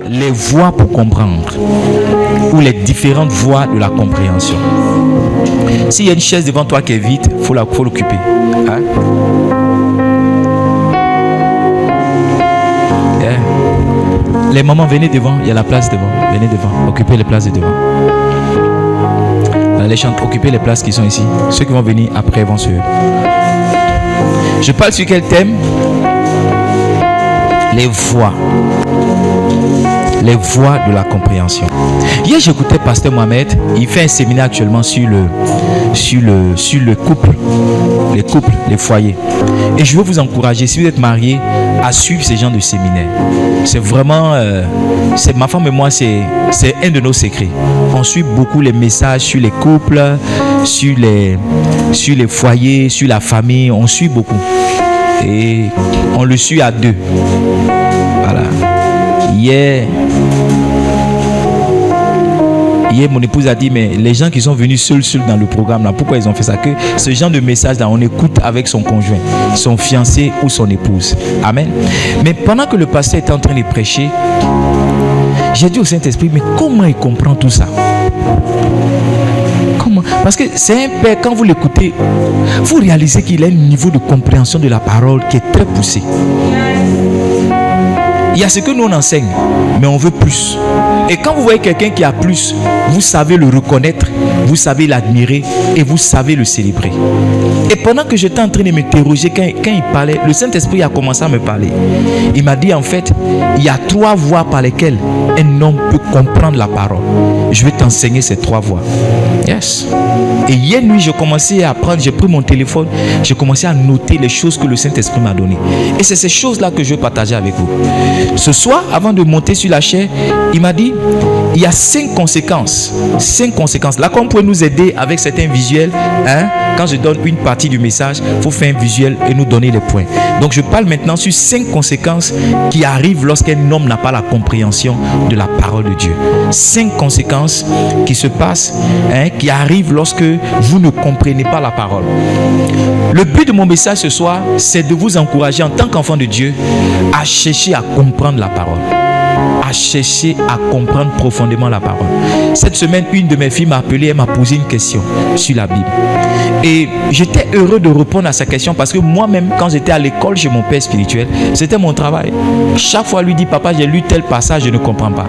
Les voies pour comprendre, ou les différentes voies de la compréhension. S'il y a une chaise devant toi qui est vide, faut l'occuper. Hein? Yeah. Les mamans, venez devant, il y a la place devant. Venez devant, occupez les places de devant. Les chants, occupez les places qui sont ici. Ceux qui vont venir après vont suivre. Je parle sur quel thème? Les voies. Les voies de la compréhension. Hier, j'écoutais Pasteur Mohamed. Il fait un séminaire actuellement sur le couple. Les couples, les foyers. Et je veux vous encourager, si vous êtes mariés, à suivre ce genre de séminaire. C'est vraiment... ma femme et moi, c'est un de nos secrets. On suit beaucoup les messages sur les couples, sur les foyers, sur la famille. On suit beaucoup. Et on le suit à deux. Voilà. Hier, mon épouse a dit, mais les gens qui sont venus seuls dans le programme, là, pourquoi ils ont fait ça? Que ce genre de message là, on écoute avec son conjoint, son fiancé ou son épouse. Amen. Mais pendant que le pasteur était en train de prêcher, j'ai dit au Saint-Esprit, mais comment il comprend tout ça? Comment? Parce que c'est un père, quand vous l'écoutez, vous réalisez qu'il a un niveau de compréhension de la parole qui est très poussé. Il y a ce que nous on enseigne, mais on veut plus. Et quand vous voyez quelqu'un qui a plus, vous savez le reconnaître, vous savez l'admirer et vous savez le célébrer. Et pendant que j'étais en train de m'interroger, quand il parlait, le Saint-Esprit a commencé à me parler. Il m'a dit en fait, il y a 3 voies par lesquelles un homme peut comprendre la parole. Je vais t'enseigner ces 3 voies. Yes. Et hier nuit, j'ai commencé à apprendre, j'ai pris mon téléphone, j'ai commencé à noter les choses que le Saint-Esprit m'a données. Et c'est ces choses-là que je veux partager avec vous. Ce soir, avant de monter sur la chaire, il m'a dit, il y a 5 conséquences. 5 conséquences. Là, comme vous pouvez nous aider avec certains visuels, hein, quand je donne une partie du message, il faut faire un visuel et nous donner les points. Donc, je parle maintenant sur 5 conséquences qui arrivent lorsqu'un homme n'a pas la compréhension de la parole de Dieu. 5 conséquences qui se passent, hein, qui arrivent lorsque vous ne comprenez pas la parole. Le but de mon message ce soir, c'est de vous encourager en tant qu'enfant de Dieu à chercher à comprendre la parole. À chercher à comprendre profondément la parole. Cette semaine, une de mes filles m'a appelé, elle m'a posé une question sur la Bible. Et j'étais heureux de répondre à sa question parce que moi-même, quand j'étais à l'école chez mon père spirituel, c'était mon travail. Chaque fois, lui dit, papa, j'ai lu tel passage, je ne comprends pas.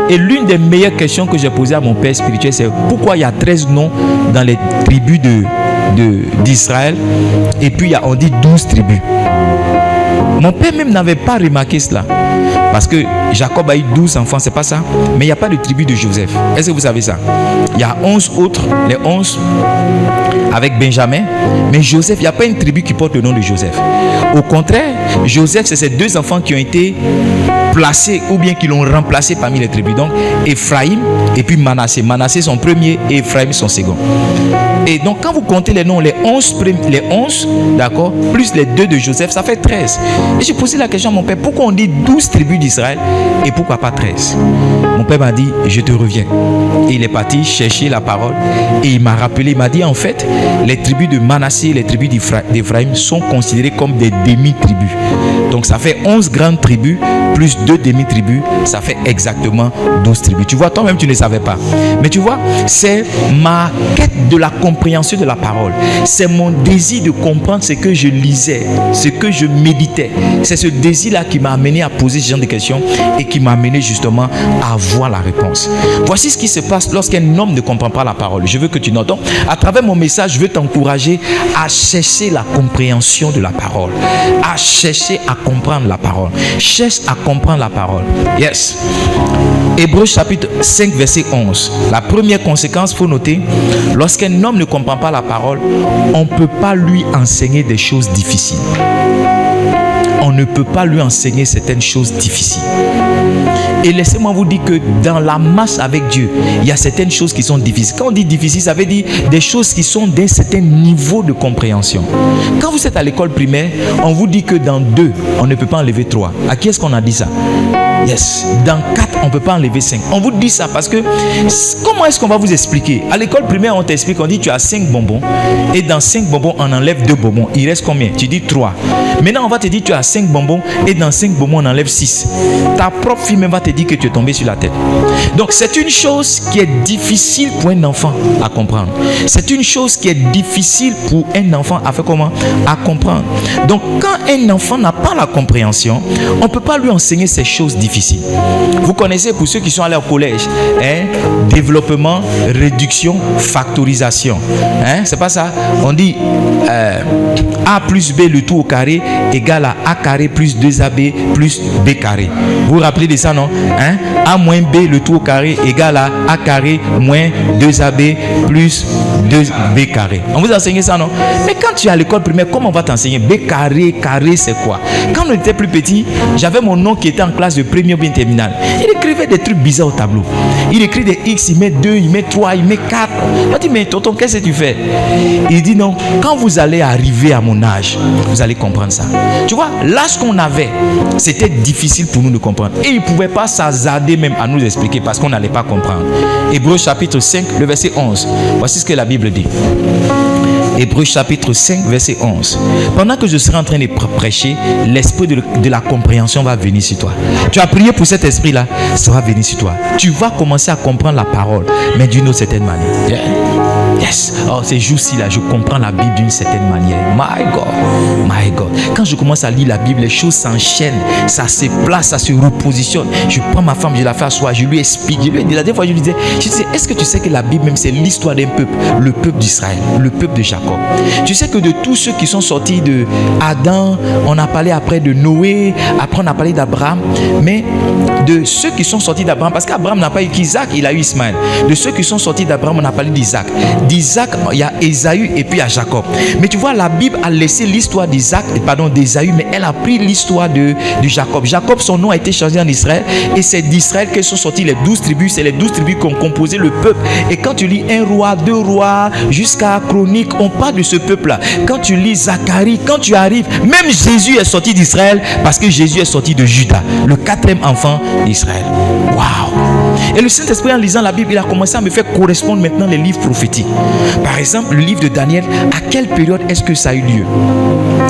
Et l'une des meilleures questions que j'ai posées à mon père spirituel, c'est pourquoi il y a 13 noms dans les tribus d'Israël et puis on dit 12 tribus. Mon père même n'avait pas remarqué cela. Parce que Jacob a eu 12 enfants, c'est pas ça. Mais il n'y a pas de tribu de Joseph. Est-ce que vous savez ça? Il y a 11 autres, les 11 avec Benjamin. Mais Joseph, il n'y a pas une tribu qui porte le nom de Joseph. Au contraire, Joseph, c'est ces 2 enfants qui ont été placés ou bien qui l'ont remplacé parmi les tribus. Donc, Ephraïm et puis Manassé. Manassé son premier et Ephraïm son second. Et donc, quand vous comptez les noms, les 11, d'accord, plus les 2 de Joseph, ça fait 13. Et j'ai posé la question à mon père, pourquoi on dit 12 tribus d'Israël et pourquoi pas 13? Mon père m'a dit, je te reviens. Et il est parti chercher la parole et il m'a rappelé, il m'a dit, en fait, les tribus de Manassé et les tribus d'Ephraïm sont considérées comme des demi-tribus. Donc, ça fait 11 grandes tribus plus 2 demi-tribus, ça fait exactement 12 tribus. Tu vois, toi-même, tu ne savais pas. Mais tu vois, c'est ma quête de la compréhension de la parole. C'est mon désir de comprendre ce que je lisais, ce que je méditais. C'est ce désir-là qui m'a amené à poser ce genre de questions et qui m'a amené justement à avoir la réponse. Voici ce qui se passe lorsqu'un homme ne comprend pas la parole. Je veux que tu notes. Donc, à travers mon message, je veux t'encourager à chercher la compréhension de la parole. À chercher à comprendre la parole. Cherche à comprendre la parole. Yes. Hébreux chapitre 5 verset 11. La première conséquence, il faut noter, lorsqu'un homme ne comprend pas la parole, on ne peut pas lui enseigner des choses difficiles. On ne peut pas lui enseigner certaines choses difficiles. Et laissez-moi vous dire que dans la marche avec Dieu, il y a certaines choses qui sont difficiles. Quand on dit difficile, ça veut dire des choses qui sont d'un certain niveau de compréhension. Quand vous êtes à l'école primaire, on vous dit que dans 2, on ne peut pas enlever 3. À qui est-ce qu'on a dit ça? Yes. Dans 4, on ne peut pas enlever 5. On vous dit ça parce que comment est-ce qu'on va vous expliquer? À l'école primaire, on t'explique, on dit tu as 5 bonbons et dans 5 bonbons, on enlève 2 bonbons. Il reste combien? Tu dis 3. Maintenant, on va te dire tu as 5 bonbons et dans 5 bonbons, on enlève 6. Ta propre fille même va te dire que tu es tombé sur la tête. Donc, c'est une chose qui est difficile pour un enfant à comprendre. C'est une chose qui est difficile pour un enfant à faire comment? À comprendre. Donc, quand un enfant n'a pas la compréhension, on ne peut pas lui enseigner ces choses difficiles. Vous connaissez, pour ceux qui sont allés au collège, développement, réduction, factorisation. C'est pas ça? On dit A plus B le tout au carré égale à A carré plus 2AB plus B carré. Vous vous rappelez de ça, non? A moins B le tout au carré égale à A carré moins 2AB plus 2B carré. On vous enseigne ça, non? Mais quand tu es à l'école primaire, comment on va t'enseigner? B carré, carré, c'est quoi? Quand on était plus petit, j'avais mon nom qui était en classe de première ou bien terminale. Il écrivait des trucs bizarres au tableau. Il écrit des X, il met 2, il met 3, il met 4. On dit, mais tonton, qu'est-ce que tu fais? Il dit, non, quand vous allez arriver à mon âge, vous allez comprendre ça. Tu vois, l'âge qu'on avait, c'était difficile pour nous de comprendre. Et il ne pouvait pas s'hasarder même à nous expliquer parce qu'on n'allait pas comprendre. Hébreux chapitre 5, le verset 11. Voici ce que la Bible dit. Hébreux chapitre 5, verset 11. Pendant que je serai en train de prêcher, l'esprit de la compréhension va venir sur toi. Tu as prié pour cet esprit-là, ça va venir sur toi. Tu vas commencer à comprendre la parole, mais d'une autre certaine manière. Yeah. Yes. Oh, ces jours-ci là, je comprends la Bible d'une certaine manière. My God, my God. Quand je commence à lire la Bible, les choses s'enchaînent, ça se place, ça se repositionne. Je prends ma femme, je la fais asseoir, je lui explique. La dernière fois, je lui disais, est-ce que tu sais que la Bible même c'est l'histoire d'un peuple, le peuple d'Israël, le peuple de Jacob. Tu sais que de tous ceux qui sont sortis de Adam, on a parlé après de Noé, après on a parlé d'Abraham, mais de ceux qui sont sortis d'Abraham, parce qu'Abraham n'a pas eu qu'Isaac, il a eu Ismaël. De ceux qui sont sortis d'Abraham, on a parlé d'Isaac. D'Isaac, il y a Ésaü et puis il y a Jacob. Mais tu vois, la Bible a laissé l'histoire d'Ésaü, mais elle a pris l'histoire de Jacob. Jacob, son nom a été changé en Israël, et c'est d'Israël que sont sortis les 12 tribus. C'est les 12 tribus qui ont composé le peuple. Et quand tu lis 1 roi, 2 rois, jusqu'à Chronique, on parle de ce peuple-là. Quand tu lis Zacharie, quand tu arrives, même Jésus est sorti d'Israël parce que Jésus est sorti de Juda, le 4e enfant d'Israël. Waouh! Et le Saint-Esprit, en lisant la Bible, il a commencé à me faire correspondre maintenant les livres prophétiques. Par exemple, le livre de Daniel, à quelle période est-ce que ça a eu lieu?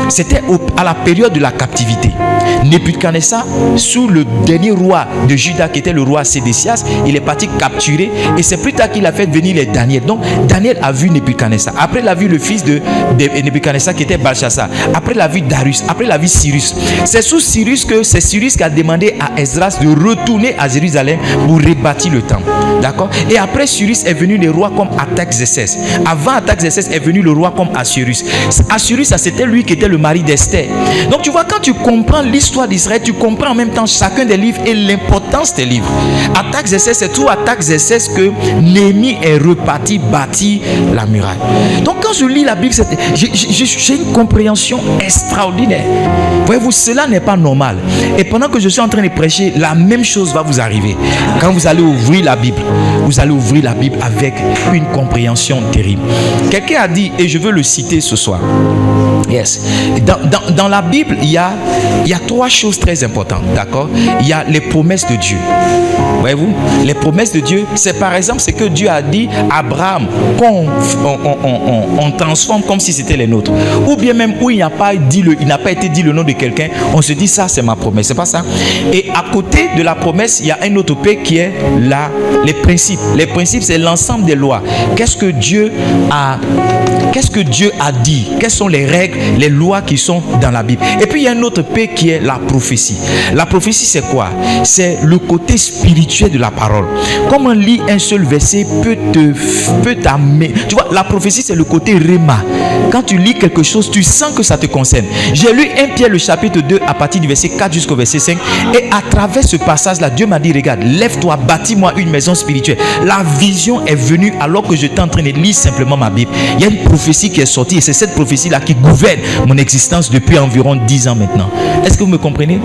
C'était à la période de la captivité. Nebuchadnezzar, sous le dernier roi de Juda qui était le roi Sédécias, il est parti capturer, et c'est plus tard qu'il a fait venir les Daniel. Donc Daniel a vu Nebuchadnezzar. Après il a vu le fils de Nebuchadnezzar qui était Belshazzar. Après il a vu Darius. Après il a vu Cyrus. C'est sous Cyrus que c'est Cyrus qui a demandé à Esdras de retourner à Jérusalem pour rebâtir le temple. D'accord? Et après Cyrus est venu les rois comme Artaxerxès. Avant Artaxerxès est venu le roi comme Assuérus. Assuérus, ça c'était lui qui était le mari d'Esther. Donc tu vois, quand tu comprends l'histoire d'Israël, tu comprends en même temps chacun des livres et l'importance des livres. Artaxerxès, c'est tout Artaxerxès que Néhémie est reparti bâtir la muraille. Donc quand je lis la Bible, j'ai une compréhension extraordinaire. Voyez-vous, cela n'est pas normal. Et pendant que je suis en train de prêcher, la même chose va vous arriver. Quand vous allez ouvrir la Bible, vous allez ouvrir la Bible avec une compréhension terrible. Quelqu'un a dit, et je veux le citer ce soir. Yes. Dans la Bible, il y a 3 choses très importantes, d'accord? Il y a les promesses de Dieu. Voyez-vous, les promesses de Dieu, c'est par exemple ce que Dieu a dit à Abraham, qu'on transforme comme si c'était les nôtres. Ou bien même où il n'a pas été dit le nom de quelqu'un, on se dit ça c'est ma promesse, c'est pas ça. Et à côté de la promesse, il y a un autre P qui est les principes. Les principes, c'est l'ensemble des lois. Qu'est-ce que Dieu a dit? Quelles sont les règles, les lois qui sont dans la Bible? Et puis il y a un autre P qui est la prophétie. La prophétie, c'est quoi? C'est le côté spirituel de la parole. Comment lire un seul verset peut t'amener. Tu vois, la prophétie, c'est le côté réma. Quand tu lis quelque chose, tu sens que ça te concerne. J'ai lu 1 Pierre le chapitre 2 à partir du verset 4 jusqu'au verset 5, et à travers ce passage-là, Dieu m'a dit, regarde, lève-toi, bâtis-moi une maison spirituelle. La vision est venue alors que j'étais en train de lire simplement ma Bible. Il y a une prophétie qui est sortie, et c'est cette prophétie-là qui gouverne mon existence depuis environ 10 ans ans maintenant. Est-ce que vous me comprenez?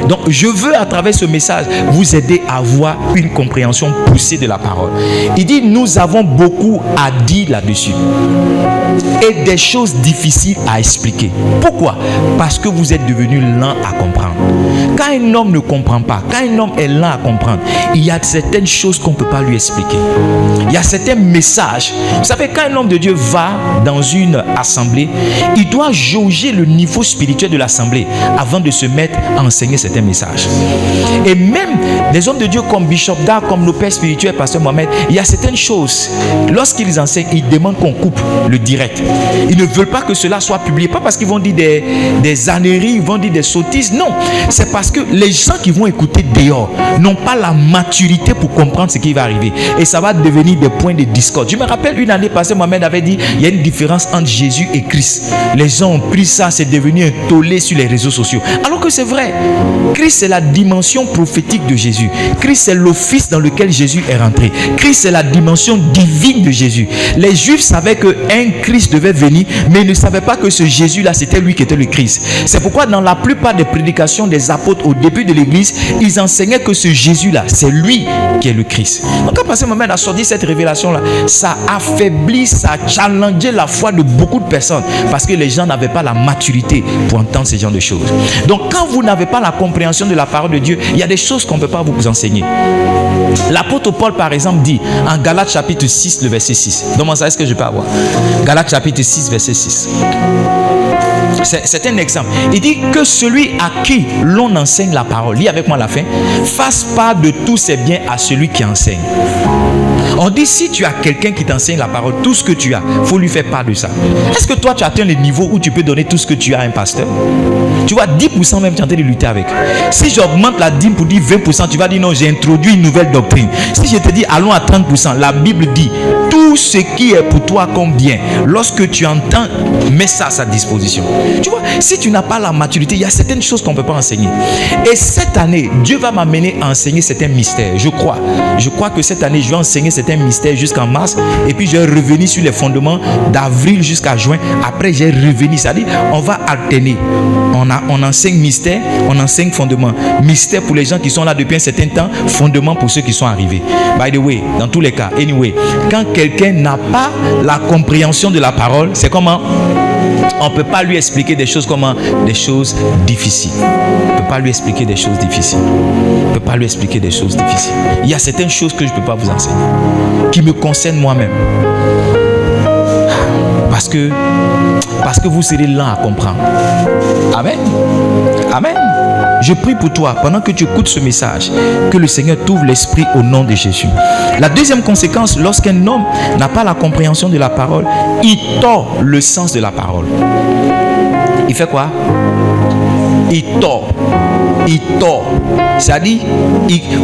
Donc, je veux à travers ce message vous aider à avoir une compréhension poussée de la parole. Il dit, nous avons beaucoup à dire là-dessus et des choses difficiles à expliquer. Pourquoi? Parce que vous êtes devenus lents à comprendre. Quand un homme ne comprend pas, quand un homme est lent à comprendre, il y a certaines choses qu'on ne peut pas lui expliquer. Il y a certains messages. Vous savez, quand un homme de Dieu va dans une assemblée, il doit jauger le niveau spirituel de l'assemblée avant de se mettre à enseigner certains messages. Et même des hommes de Dieu comme Bishop Dag, comme nos pères spirituels, Pasteur Mohamed, il y a certaines choses, lorsqu'ils enseignent, ils demandent qu'on coupe le direct. Ils ne veulent pas que cela soit publié, pas parce qu'ils vont dire des âneries, ils vont dire des sottises, non, c'est parce que les gens qui vont écouter dehors n'ont pas la maturité pour comprendre ce qui va arriver, et ça va devenir des points de discorde. Je me rappelle une année passée, Mohamed avait dit, il y a une différence entre Jésus et Christ. Les gens ont pris ça, c'est devenu un tollé sur les réseaux sociaux, alors que c'est vrai. Christ, c'est la dimension prophétique de Jésus. Christ, c'est l'office dans lequel Jésus est rentré. Christ, c'est la dimension divine de Jésus. Les Juifs savaient qu'un Christ devait venir, mais ils ne savaient pas que ce Jésus-là, c'était lui qui était le Christ. C'est pourquoi dans la plupart des prédications des apôtres au début de l'église, ils enseignaient que ce Jésus-là, c'est lui qui est le Christ. Donc quand Pasteur Mohamed a sorti cette révélation-là, ça affaiblit, ça a challengé la foi de beaucoup de personnes, parce que les gens n'avaient pas la maturité pour entendre ce genre de choses. Donc quand vous n'avez pas la compréhension de la parole de Dieu, il y a des choses qu'on ne peut pas vous enseigner. L'apôtre Paul, par exemple, dit en Galates chapitre 6, le verset 6. Comment ça, est-ce que je peux avoir? Galates chapitre 6, verset 6. C'est un exemple. Il dit que celui à qui l'on enseigne la parole, lis avec moi la fin, fasse part de tous ses biens à celui qui enseigne. On dit, si tu as quelqu'un qui t'enseigne la parole, tout ce que tu as, il faut lui faire part de ça. Est-ce que toi, tu atteins le niveau où tu peux donner tout ce que tu as à un pasteur? Tu vois, 10% même, tu es en train de lutter avec. Si j'augmente la dîme pour dire 20%, tu vas dire non, j'ai introduit une nouvelle doctrine. Si je te dis allons à 30%, la Bible dit tout ce qui est pour toi comme bien, lorsque tu entends, mets ça à sa disposition. Tu vois, si tu n'as pas la maturité, il y a certaines choses qu'on ne peut pas enseigner. Et cette année, Dieu va m'amener à enseigner certains mystères. Je crois que cette année, je vais enseigner certains mystères jusqu'en mars. Et puis, je vais revenir sur les fondements d'avril jusqu'à juin. Après, je vais revenir. C'est-à-dire, on va alterner. On enseigne mystère, on enseigne fondement. Mystère pour les gens qui sont là depuis un certain temps, fondement pour ceux qui sont arrivés. By the way, dans tous les cas, anyway, quand quelqu'un n'a pas la compréhension de la parole, c'est comment? On ne peut pas lui expliquer des choses comment? Des choses difficiles. On ne peut pas lui expliquer des choses difficiles. On ne peut pas lui expliquer des choses difficiles. Il y a certaines choses que je ne peux pas vous enseigner, qui me concernent moi-même. Parce que vous serez lent à comprendre. Amen. Amen. Je prie pour toi, pendant que tu écoutes ce message, que le Seigneur t'ouvre l'esprit au nom de Jésus. La deuxième conséquence, lorsqu'un homme n'a pas la compréhension de la parole, il tord le sens de la parole. Il fait quoi? Il tord. Il tord. C'est-à-dire,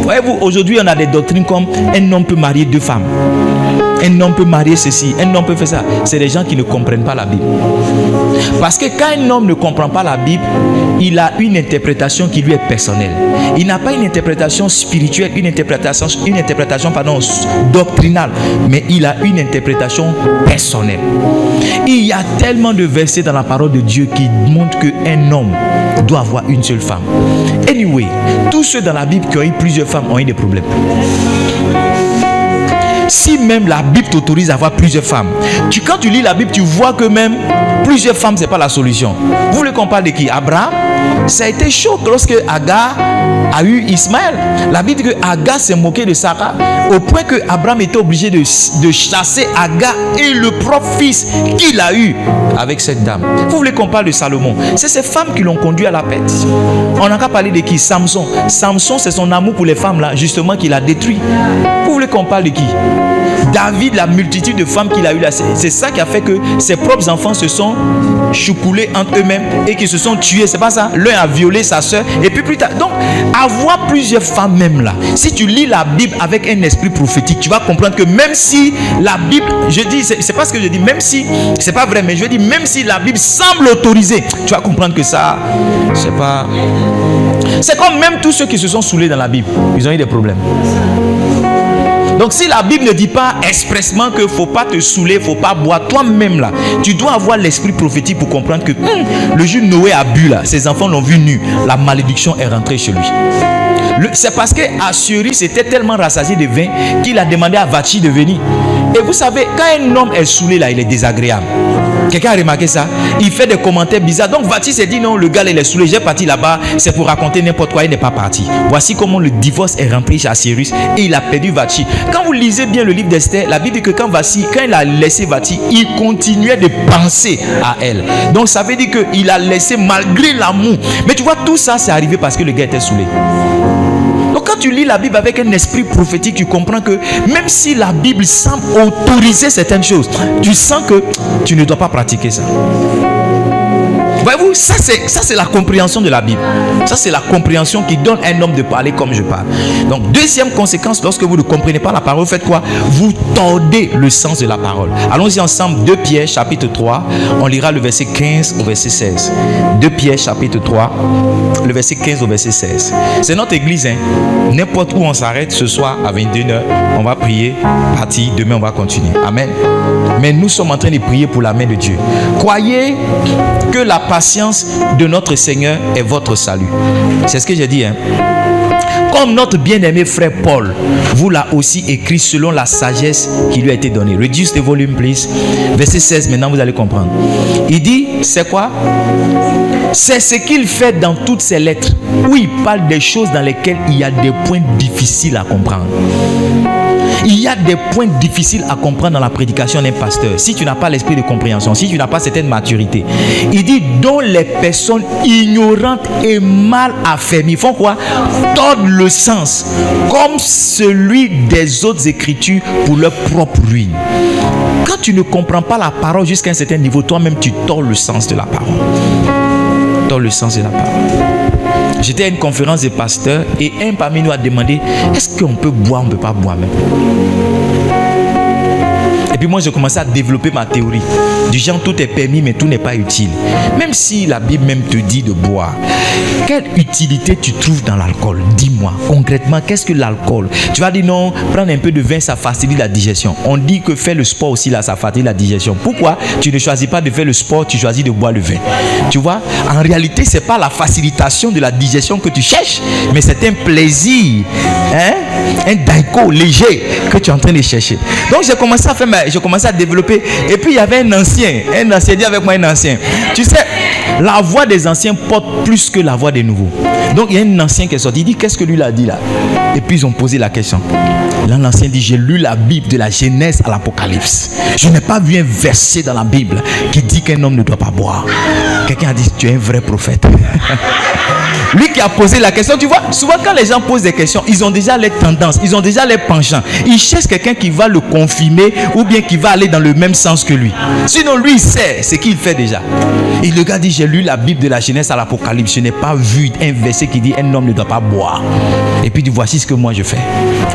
voyez-vous, aujourd'hui, on a des doctrines comme un homme peut marier 2 femmes. Un homme peut marier ceci, un homme peut faire ça. C'est des gens qui ne comprennent pas la Bible. Parce que quand un homme ne comprend pas la Bible, il a une interprétation qui lui est personnelle. Il n'a pas une interprétation spirituelle, une interprétation doctrinale, mais il a une interprétation personnelle. Il y a tellement de versets dans la parole de Dieu qui montrent qu'un homme doit avoir une seule femme. Anyway, tous ceux dans la Bible qui ont eu plusieurs femmes ont eu des problèmes. Si même la Bible t'autorise à avoir plusieurs femmes, quand tu lis la Bible, tu vois que même plusieurs femmes, ce n'est pas la solution. Vous voulez qu'on parle de qui? Abraham? Ça a été chaud lorsque Agar a eu Ismaël. La Bible dit que Agar s'est moqué de Sarah au point que Abraham était obligé de chasser Agar et le propre fils qu'il a eu avec cette dame. Vous voulez qu'on parle de Salomon? C'est ces femmes qui l'ont conduit à la perte. On n'a qu'à parler de qui? Samson. Samson, c'est son amour pour les femmes là, justement, qui l'a détruit. Vous voulez qu'on parle de qui? David, la multitude de femmes qu'il a eu là, c'est ça qui a fait que ses propres enfants se sont choucoulés entre eux-mêmes et qui se sont tués. C'est pas ça? L'un a violé sa soeur et puis plus tard. Donc, avoir plusieurs femmes même là, si tu lis la Bible avec un esprit prophétique, tu vas comprendre que même si la Bible, je dis, c'est pas ce que je dis, même si, c'est pas vrai, mais je dis, même si la Bible semble autoriser, tu vas comprendre que ça, c'est pas. C'est comme même tous ceux qui se sont saoulés dans la Bible, ils ont eu des problèmes. Donc si la Bible ne dit pas expressement que faut pas te saouler, faut pas boire, toi-même là, tu dois avoir l'esprit prophétique pour comprendre que le jour Noé a bu là, ses enfants l'ont vu nu, la malédiction est rentrée chez lui. C'est parce que Assuérus était tellement rassasié de vin qu'il a demandé à Vachi de venir. Et vous savez, quand un homme est saoulé là, il est désagréable. Quelqu'un a remarqué ça? Il fait des commentaires bizarres. Donc Vachi s'est dit non, le gars il est saoulé, j'ai parti là-bas, c'est pour raconter n'importe quoi, il n'est pas parti. Voici comment le divorce est rentré chez Assuérus et il a perdu Vachi. Quand vous lisez bien le livre d'Esther, la Bible dit que quand il a laissé Vachi, il continuait de penser à elle. Donc ça veut dire qu'il a laissé malgré l'amour. Mais tu vois, tout ça c'est arrivé parce que le gars était saoulé. Donc quand tu lis la Bible avec un esprit prophétique, tu comprends que même si la Bible semble autoriser certaines choses, tu sens que tu ne dois pas pratiquer ça. Voyez-vous, ça c'est la compréhension de la Bible. Ça c'est la compréhension qui donne à un homme de parler comme je parle. Donc deuxième conséquence, lorsque vous ne comprenez pas la parole, vous faites quoi? Vous tordez le sens de la parole. Allons-y ensemble, 2 Pierre chapitre 3, on lira le verset 15 au verset 16. 2 Pierre chapitre 3, le verset 15 au verset 16. C'est notre église, hein? N'importe où on s'arrête ce soir à 21h, on va prier, partir, demain on va continuer. Amen. Mais nous sommes en train de prier pour la main de Dieu. Croyez que la patience de notre Seigneur est votre salut. C'est ce que j'ai dit, hein? Comme notre bien-aimé frère Paul vous l'a aussi écrit selon la sagesse qui lui a été donnée. Reduce the volume, please. Verset 16, maintenant vous allez comprendre. Il dit, c'est quoi? C'est ce qu'il fait dans toutes ses lettres, où il parle des choses dans lesquelles il y a des points difficiles à comprendre. Il y a des points difficiles à comprendre dans la prédication d'un pasteur. Si tu n'as pas l'esprit de compréhension, si tu n'as pas certaine maturité, il dit dont les personnes ignorantes et mal affermies font quoi? Tordent le sens comme celui des autres écritures pour leur propre ruine. Quand tu ne comprends pas la parole jusqu'à un certain niveau, toi-même tu tords le sens de la parole. Tords le sens de la parole. J'étais à une conférence des pasteurs et un parmi nous a demandé est-ce qu'on peut boire, on ne peut pas boire même. Et puis moi j'ai commencé à développer ma théorie. Du genre tout est permis mais tout n'est pas utile. Même si la Bible même te dit de boire, quelle utilité tu trouves dans l'alcool? Dis-moi concrètement, qu'est-ce que l'alcool? Tu vas dire non, prendre un peu de vin ça facilite la digestion. On dit que faire le sport aussi là ça facilite la digestion. Pourquoi tu ne choisis pas de faire le sport, tu choisis de boire le vin? Tu vois, en réalité c'est pas la facilitation de la digestion que tu cherches, mais c'est un plaisir, hein? Un daiko léger que tu es en train de chercher. Donc j'ai commencé à développer. Et puis il y avait un ancien, dit avec moi un ancien. Tu sais, la voix des anciens porte plus que la voix des nouveaux. Donc il y a un ancien qui est sorti, il dit qu'est-ce que lui l'a dit là? Et puis ils ont posé la question. Là l'ancien dit j'ai lu la Bible de la Genèse à l'Apocalypse. Je n'ai pas vu un verset dans la Bible qui dit qu'un homme ne doit pas boire. Quelqu'un a dit tu es un vrai prophète. Lui qui a posé la question, tu vois, souvent quand les gens posent des questions, ils ont déjà les tendances, ils ont déjà les penchants. Ils cherchent quelqu'un qui va le confirmer ou bien qui va aller dans le même sens que lui. Sinon, lui, il sait ce qu'il fait déjà. Et le gars dit, j'ai lu la Bible de la Genèse à l'Apocalypse, je n'ai pas vu un verset qui dit un homme ne doit pas boire. Et puis, voici ce que moi je fais.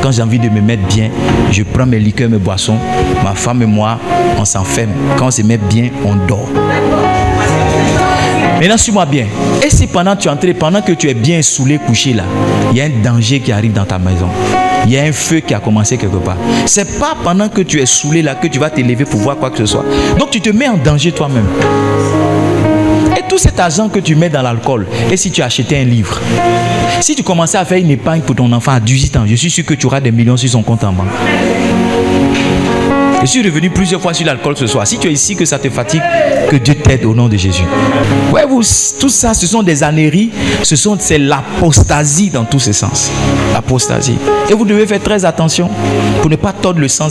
Quand j'ai envie de me mettre bien, je prends mes liqueurs, mes boissons, ma femme et moi, on s'enferme. Quand on se met bien, on dort. Maintenant, suis-moi bien. Et si pendant que tu es bien saoulé, couché là, il y a un danger qui arrive dans ta maison. Il y a un feu qui a commencé quelque part. C'est pas pendant que tu es saoulé là que tu vas t'élever pour voir quoi que ce soit. Donc tu te mets en danger toi-même. Et tout cet argent que tu mets dans l'alcool, et si tu achetais un livre, si tu commençais à faire une épargne pour ton enfant à 18 ans, je suis sûr que tu auras des millions sur son compte en banque. Je suis revenu plusieurs fois sur l'alcool ce soir. Si tu es ici que ça te fatigue, que Dieu t'aide au nom de Jésus. Ouais, tout ça, ce sont des âneries. C'est l'apostasie dans tous ses sens. L'apostasie. Et vous devez faire très attention pour ne pas tordre le sens.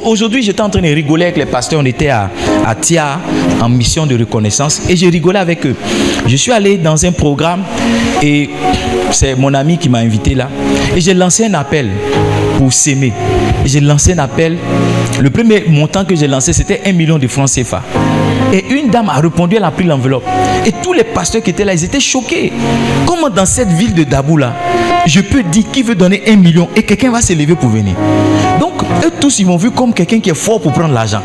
Aujourd'hui, j'étais en train de rigoler avec les pasteurs. On était à Tia en mission de reconnaissance et j'ai rigolé avec eux. Je suis allé dans un programme et c'est mon ami qui m'a invité là. Et j'ai lancé un appel pour s'aimer. J'ai lancé un appel. Le premier montant que j'ai lancé, c'était 1 million de francs CFA. Et une dame a répondu, elle a pris l'enveloppe. Et tous les pasteurs qui étaient là, ils étaient choqués. Comment dans cette ville de Dabou là, je peux dire qui veut donner 1 million et quelqu'un va se lever pour venir. Donc, eux tous, ils m'ont vu comme quelqu'un qui est fort pour prendre l'argent.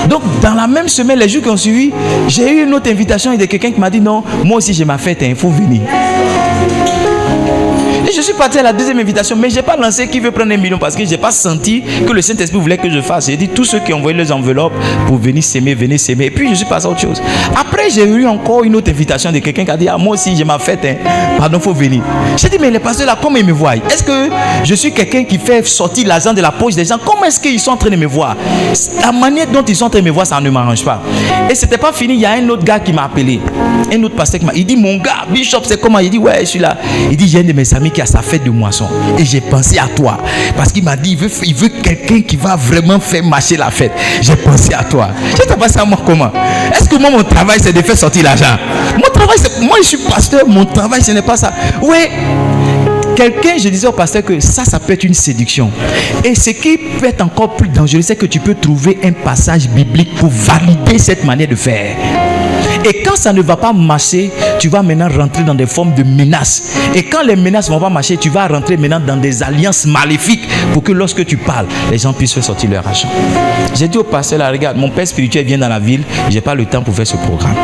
Donc, dans la même semaine, les jours qui ont suivi, j'ai eu une autre invitation de quelqu'un qui m'a dit non, moi aussi j'ai ma fête, il faut venir. Et je suis parti à la deuxième invitation, mais je n'ai pas lancé qui veut prendre 1 million parce que je n'ai pas senti que le Saint-Esprit voulait que je fasse. J'ai dit tous ceux qui ont envoyé les enveloppes pour venir s'aimer, venez s'aimer. Et puis je suis passé à autre chose. Après, j'ai eu encore une autre invitation de quelqu'un qui a dit, ah, moi aussi j'ai ma fête, pardon, il faut venir. J'ai dit, mais les pasteurs là, comment ils me voient? Est-ce que je suis quelqu'un qui fait sortir l'argent de la poche des gens? Comment est-ce qu'ils sont en train de me voir? La manière dont ils sont en train de me voir, ça ne m'arrange pas. Et c'était pas fini, il y a un autre gars qui m'a appelé. Un autre pasteur qui m'a, il dit, mon gars, Bishop, c'est comment? Il dit, ouais, je suis là. Il dit, j'ai un de mes amis qui a sa fête de moisson. Et j'ai pensé à toi. Parce qu'il m'a dit, il veut quelqu'un qui va vraiment faire marcher la fête. J'ai pensé à toi. Je t'ai pensé à moi comment? Est-ce que moi, mon travail, c'est de faire sortir l'argent? Mon travail, c'est, moi, je suis pasteur, mon travail, ce n'est pas ça. Ouais. Quelqu'un, je disais au pasteur que ça peut être une séduction. Et ce qui peut être encore plus dangereux, c'est que tu peux trouver un passage biblique pour valider cette manière de faire. Et quand ça ne va pas marcher, tu vas maintenant rentrer dans des formes de menaces. Et quand les menaces ne vont pas marcher, tu vas rentrer maintenant dans des alliances maléfiques pour que lorsque tu parles, les gens puissent faire sortir leur argent. J'ai dit au pasteur, là, regarde, mon père spirituel vient dans la ville, je n'ai pas le temps pour faire ce programme.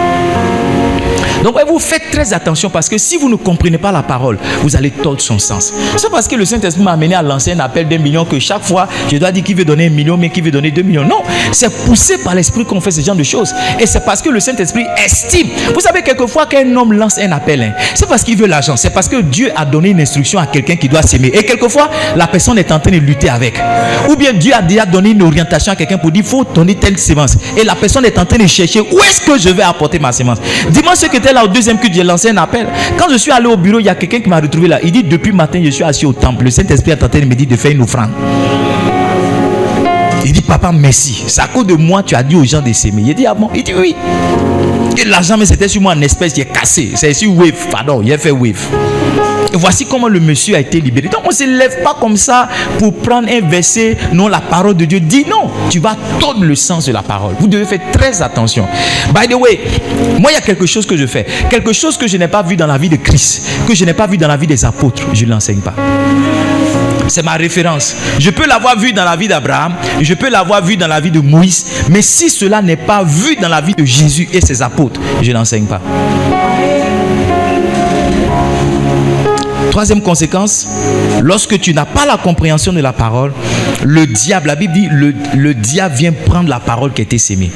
Donc vous faites très attention parce que si vous ne comprenez pas la parole, vous allez tordre son sens. C'est parce que le Saint-Esprit m'a amené à lancer un appel d'1 million que chaque fois, je dois dire qui veut donner 1 million, mais qui veut donner 2 millions. Non, c'est poussé par l'Esprit qu'on fait ce genre de choses. Et c'est parce que le Saint-Esprit estime. Vous savez, quelquefois qu'un homme lance un appel, c'est parce qu'il veut l'argent. C'est parce que Dieu a donné une instruction à quelqu'un qui doit s'aimer. Et quelquefois, la personne est en train de lutter avec. Ou bien Dieu a déjà donné une orientation à quelqu'un pour dire, il faut donner telle sémence. Et la personne est en train de chercher où est-ce que je vais apporter ma sémence. Dis-moi ce que tu es là au deuxième culte, j'ai lancé un appel. Quand je suis allé au bureau, il y a quelqu'un qui m'a retrouvé là. Il dit, depuis matin, je suis assis au temple. Le Saint-Esprit est en train de me dire de faire une offrande. Il dit, papa, merci. C'est à cause de moi, tu as dit aux gens de s'aimer. Il dit, ah bon? Il dit, oui. Et l'argent, mais c'était sur moi en espèce, il est cassé. C'est sur Wave, pardon, il a fait Wave. Et voici comment le monsieur a été libéré. Donc on ne se lève pas comme ça pour prendre un verset. Non, la parole de Dieu dit non. Tu vas tordre le sens de la parole. Vous devez faire très attention. By the way, moi il y a quelque chose que je fais. Quelque chose que je n'ai pas vu dans la vie de Christ, que je n'ai pas vu dans la vie des apôtres. Je ne l'enseigne pas. C'est ma référence. Je peux l'avoir vu dans la vie d'Abraham, je peux l'avoir vu dans la vie de Moïse, mais si cela n'est pas vu dans la vie de Jésus et ses apôtres, je n'enseigne pas. Troisième conséquence, lorsque tu n'as pas la compréhension de la parole, le diable, la Bible dit, le diable vient prendre la parole qui a été sémée.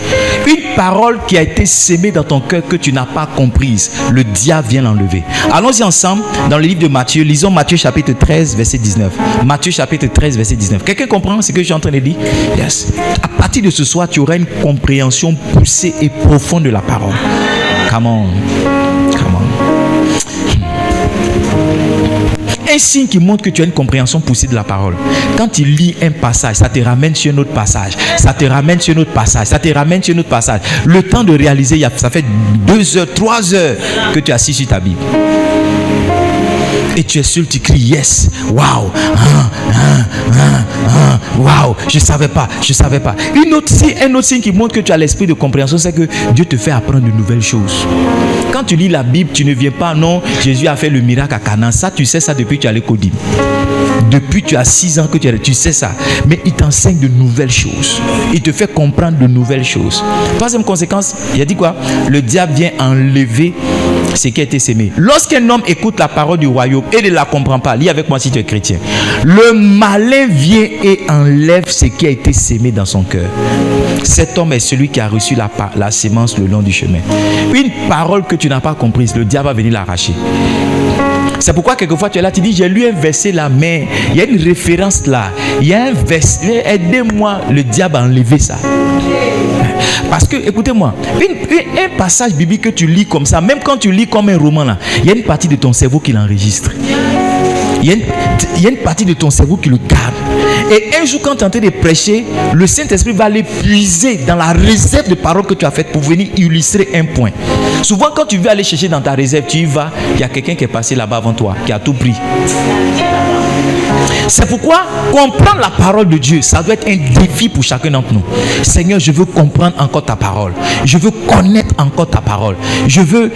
Une parole qui a été sémée dans ton cœur que tu n'as pas comprise, le diable vient l'enlever. Allons-y ensemble dans le livre de Matthieu. Lisons Matthieu chapitre 13, verset 19. Matthieu chapitre 13, verset 19. Quelqu'un comprend ce que je suis en train de dire? Yes. À partir de ce soir, tu auras une compréhension poussée et profonde de la parole. Come on. Come on. Un signe qui montre que tu as une compréhension poussée de la parole. Quand tu lis un passage, ça te ramène sur un autre passage. Ça te ramène sur un autre passage. Ça te ramène sur un autre passage. Le temps de réaliser, ça fait 2 heures, 3 heures que tu es assis sur ta Bible. Et tu es seul, tu cries yes, waouh, waouh, je savais pas. Un autre signe qui montre que tu as l'esprit de compréhension, c'est que Dieu te fait apprendre de nouvelles choses. Quand tu lis la Bible, tu ne viens pas, non, Jésus a fait le miracle à Canaan. Ça, tu sais ça depuis que tu es à l'école. Depuis tu as 6 ans que tu sais ça. Mais il t'enseigne de nouvelles choses. Il te fait comprendre de nouvelles choses. Troisième conséquence, il a dit quoi? Le diable vient enlever ce qui a été sémé. Lorsqu'un homme écoute la parole du royaume et ne la comprend pas, lis avec moi si tu es chrétien. Le malin vient et enlève ce qui a été sémé dans son cœur. Cet homme est celui qui a reçu la sémence le long du chemin. Une parole que tu n'as pas comprise, le diable va venir l'arracher. C'est pourquoi quelquefois tu es là, tu dis j'ai lu un verset là, mais il y a une référence là, il y a un verset, aidez-moi, le diable a enlevé ça. Parce que, écoutez-moi, un passage biblique que tu lis comme ça, même quand tu lis comme un roman là, il y a une partie de ton cerveau qui l'enregistre. Il y a une partie de ton cerveau qui le garde. Et un jour, quand tu es en train de prêcher, le Saint-Esprit va aller puiser dans la réserve de paroles que tu as faites pour venir illustrer un point. Souvent, quand tu veux aller chercher dans ta réserve, tu y vas, il y a quelqu'un qui est passé là-bas avant toi, qui a tout pris. C'est pourquoi comprendre la parole de Dieu, ça doit être un défi pour chacun d'entre nous. Seigneur, je veux comprendre encore ta parole. Je veux connaître encore ta parole. Je veux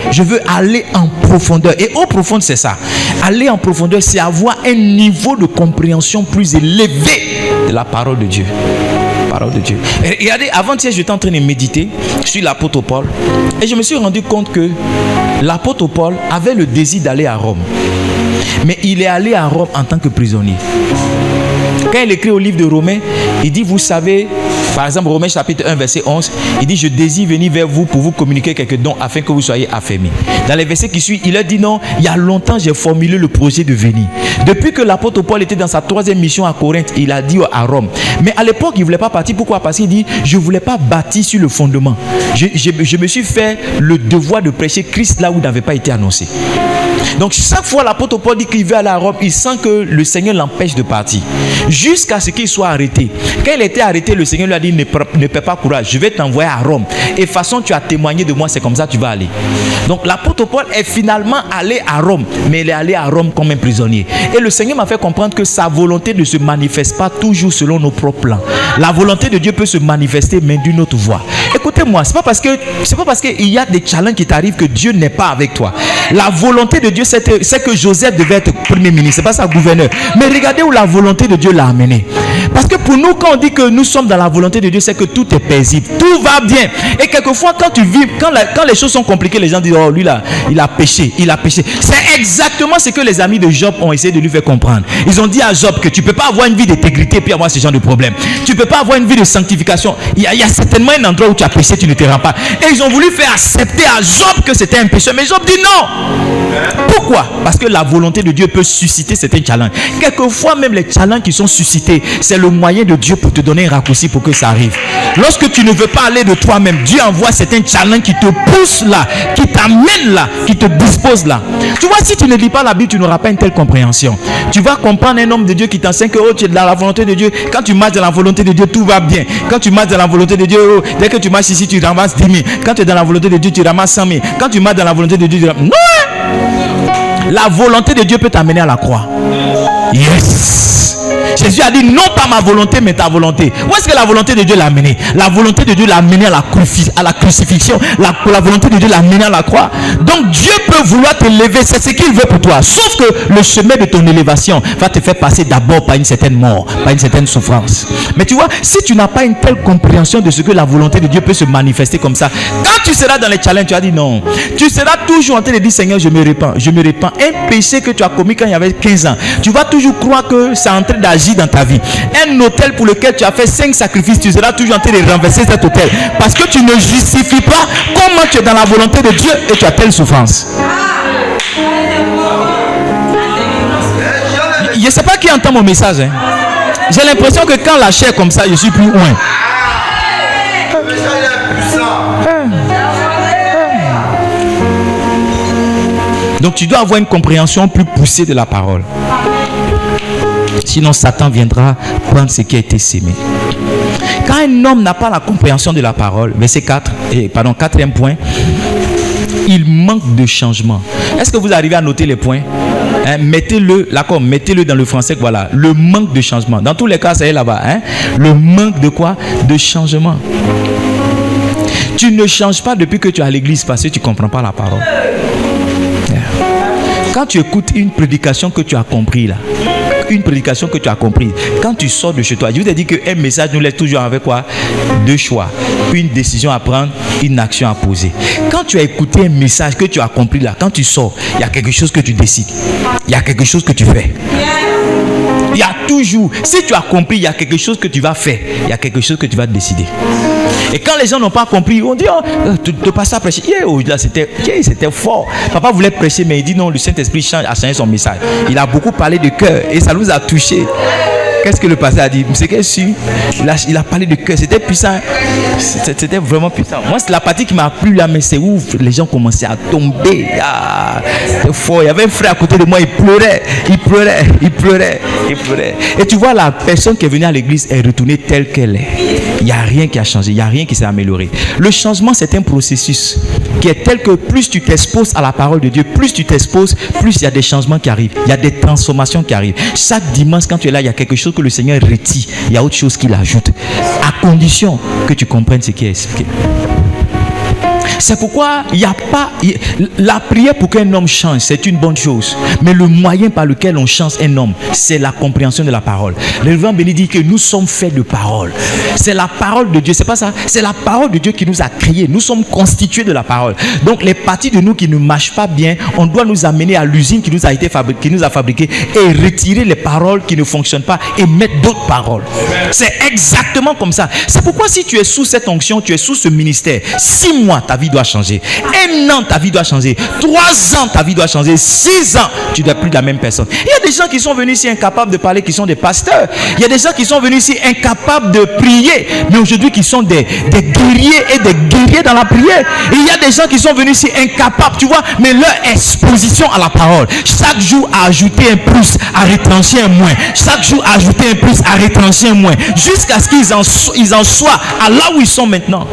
aller en profondeur. Et au profond, c'est ça. Aller en profondeur, c'est avoir un niveau de compréhension plus élevé de la parole de Dieu. Parole de Dieu. Et regardez, avant-hier, j'étais en train de méditer sur l'apôtre Paul. Et je me suis rendu compte que l'apôtre Paul avait le désir d'aller à Rome. Mais il est allé à Rome en tant que prisonnier. Quand il écrit au livre de Romains, il dit, vous savez, par exemple, Romains chapitre 1, verset 11, il dit, je désire venir vers vous pour vous communiquer quelques dons afin que vous soyez affermis. Dans les versets qui suivent, il a dit, non, il y a longtemps, j'ai formulé le projet de venir. Depuis que l'apôtre Paul était dans sa 3e mission à Corinthe, il a dit à Rome. Mais à l'époque, il ne voulait pas partir. Pourquoi? Parce qu'il dit, je ne voulais pas bâtir sur le fondement. Je me suis fait le devoir de prêcher Christ là où il n'avait pas été annoncé. Donc chaque fois l'apôtre Paul dit qu'il veut aller à Rome, il sent que le Seigneur l'empêche de partir jusqu'à ce qu'il soit arrêté. Quand il était arrêté, le Seigneur lui a dit, ne perds pas courage, je vais t'envoyer à Rome, et de toute façon tu as témoigné de moi, c'est comme ça que tu vas aller. Donc l'apôtre Paul est finalement allé à Rome, mais il est allé à Rome comme un prisonnier. Et le Seigneur m'a fait comprendre que sa volonté ne se manifeste pas toujours selon nos propres plans. La volonté de Dieu peut se manifester, mais d'une autre voie. Écoutez-moi, c'est pas parce qu'il y a des challenges qui t'arrivent que Dieu n'est pas avec toi. La volonté de Dieu, c'est que Joseph devait être premier ministre, c'est pas ça gouverneur. Mais regardez où la volonté de Dieu l'a amené. Parce que pour nous, quand on dit que nous sommes dans la volonté de Dieu, c'est que tout est paisible, tout va bien. Et quelquefois, quand tu vis, quand les choses sont compliquées, les gens disent, oh lui là, il a péché. C'est exactement ce que les amis de Job ont essayé de lui faire comprendre. Ils ont dit à Job que tu ne peux pas avoir une vie d'intégrité puis avoir ce genre de problème. Tu ne peux pas avoir une vie de sanctification. Il y a certainement un endroit où tu as péché, tu ne te rends pas. Et ils ont voulu faire accepter à Job que c'était un pécheur. Mais Job dit non. Pourquoi? Parce que la volonté de Dieu peut susciter certains challenges. Quelquefois même les challenges qui sont suscités, c'est le moyen de Dieu pour te donner un raccourci pour que ça arrive. Lorsque tu ne veux pas aller de toi-même, Dieu envoie certains challenges qui te poussent là, qui t'amènent là, qui te disposent là. Tu vois, si tu ne lis pas la Bible, tu n'auras pas une telle compréhension. Tu vas comprendre un homme de Dieu qui t'enseigne que tu es dans la volonté de Dieu. Quand tu marches dans la volonté de Dieu, tout va bien. Quand tu marches dans la volonté de Dieu, dès que tu marches ici, tu ramasses 10 000. Quand tu es dans la volonté de Dieu, tu ramasses 100 000. Quand tu marches dans la volonté de Dieu, tu ramasses... Non! La volonté de Dieu peut t'amener à la croix. Yes! Jésus a dit non pas ma volonté mais ta volonté. Où est-ce que la volonté de Dieu l'a amené? La volonté de Dieu l'a amené à la crucifixion. La volonté de Dieu l'a amené à la croix. Donc Dieu peut vouloir te lever, c'est ce qu'il veut pour toi. Sauf que le chemin de ton élévation va te faire passer d'abord par une certaine mort, par une certaine souffrance. Mais tu vois, si tu n'as pas une telle compréhension de ce que la volonté de Dieu peut se manifester comme ça, quand tu seras dans les challenges, tu vas dire non. Tu seras toujours en train de dire Seigneur, je me répands. Un péché que tu as commis quand il y avait 15 ans, tu vas toujours croire que c'est en train d'agir dans ta vie. Un hôtel pour lequel tu as fait 5 sacrifices, tu seras toujours en train de renverser cet hôtel parce que tu ne justifies pas comment tu es dans la volonté de Dieu et tu as telle souffrance. Je ne sais pas qui entend mon message. J'ai l'impression que quand la chair est comme ça, je suis plus loin. Donc tu dois avoir une compréhension plus poussée de la parole. Sinon Satan viendra prendre ce qui a été sémé. Quand un homme n'a pas la compréhension de la parole, verset 4, quatrième point, il manque de changement. Est-ce que vous arrivez à noter les points? Mettez-le dans le français, voilà, le manque de changement. Dans tous les cas, ça est là-bas. Le manque de quoi? De changement. Tu ne changes pas depuis que tu es à l'église parce que tu ne comprends pas la parole. Quand tu écoutes une prédication que tu as compris là, quand tu sors de chez toi, je vous ai dit qu'un message nous laisse toujours avec quoi? Deux choix, une décision à prendre, une action à poser. Quand tu as écouté un message que tu as compris là, quand tu sors, il y a quelque chose que tu décides, il y a quelque chose que tu fais. Il y a toujours, si tu as compris, il y a quelque chose que tu vas faire, il y a quelque chose que tu vas décider. Et quand les gens n'ont pas compris, on dit, tu passes à prêcher. Là, c'était fort. Papa voulait prêcher, mais il dit non, le Saint-Esprit a changé son message. Il a beaucoup parlé de cœur et ça nous a touchés. Qu'est-ce que le pasteur a dit? C'est qu'il il a parlé de cœur. C'était puissant. C'était vraiment puissant. Moi, c'est la partie qui m'a plu là, mais c'est où les gens commençaient à tomber. C'était fort. Il y avait un frère à côté de moi, il pleurait. Et tu vois, la personne qui est venue à l'église est retournée telle qu'elle est. Il n'y a rien qui a changé, il n'y a rien qui s'est amélioré. Le changement, c'est un processus qui est tel que plus tu t'exposes à la parole de Dieu, plus tu t'exposes, plus il y a des changements qui arrivent. Il y a des transformations qui arrivent. Chaque dimanche, quand tu es là, il y a quelque chose que le Seigneur retire. Il y a autre chose qu'il ajoute. À condition que tu comprennes ce qui est expliqué. C'est pourquoi il n'y a pas... La prière pour qu'un homme change, c'est une bonne chose. Mais le moyen par lequel on change un homme, c'est la compréhension de la parole. Le révérend Béni dit que nous sommes faits de parole. C'est la parole de Dieu, c'est pas ça. C'est la parole de Dieu qui nous a créés. Nous sommes constitués de la parole. Donc les parties de nous qui ne marchent pas bien, on doit nous amener à l'usine qui nous a été fabriquée et retirer les paroles qui ne fonctionnent pas et mettre d'autres paroles. C'est exactement comme ça. C'est pourquoi si tu es sous cette onction, tu es sous ce ministère, 6 mois, ta vie doit changer. 1 an, ta vie doit changer. 3 ans, ta vie doit changer. 6 ans, tu ne dois plus de la même personne. Il y a des gens qui sont venus ici incapables de parler, qui sont des pasteurs. Il y a des gens qui sont venus ici incapables de prier, mais aujourd'hui qui sont des guerriers et des guerriers dans la prière. Et il y a des gens qui sont venus ici incapables, tu vois, mais leur exposition à la parole, chaque jour à ajouter un plus, à retrancher un moins. Chaque jour à ajouter un plus, à retrancher un moins. Jusqu'à ce qu'ils en soient à là où ils sont maintenant.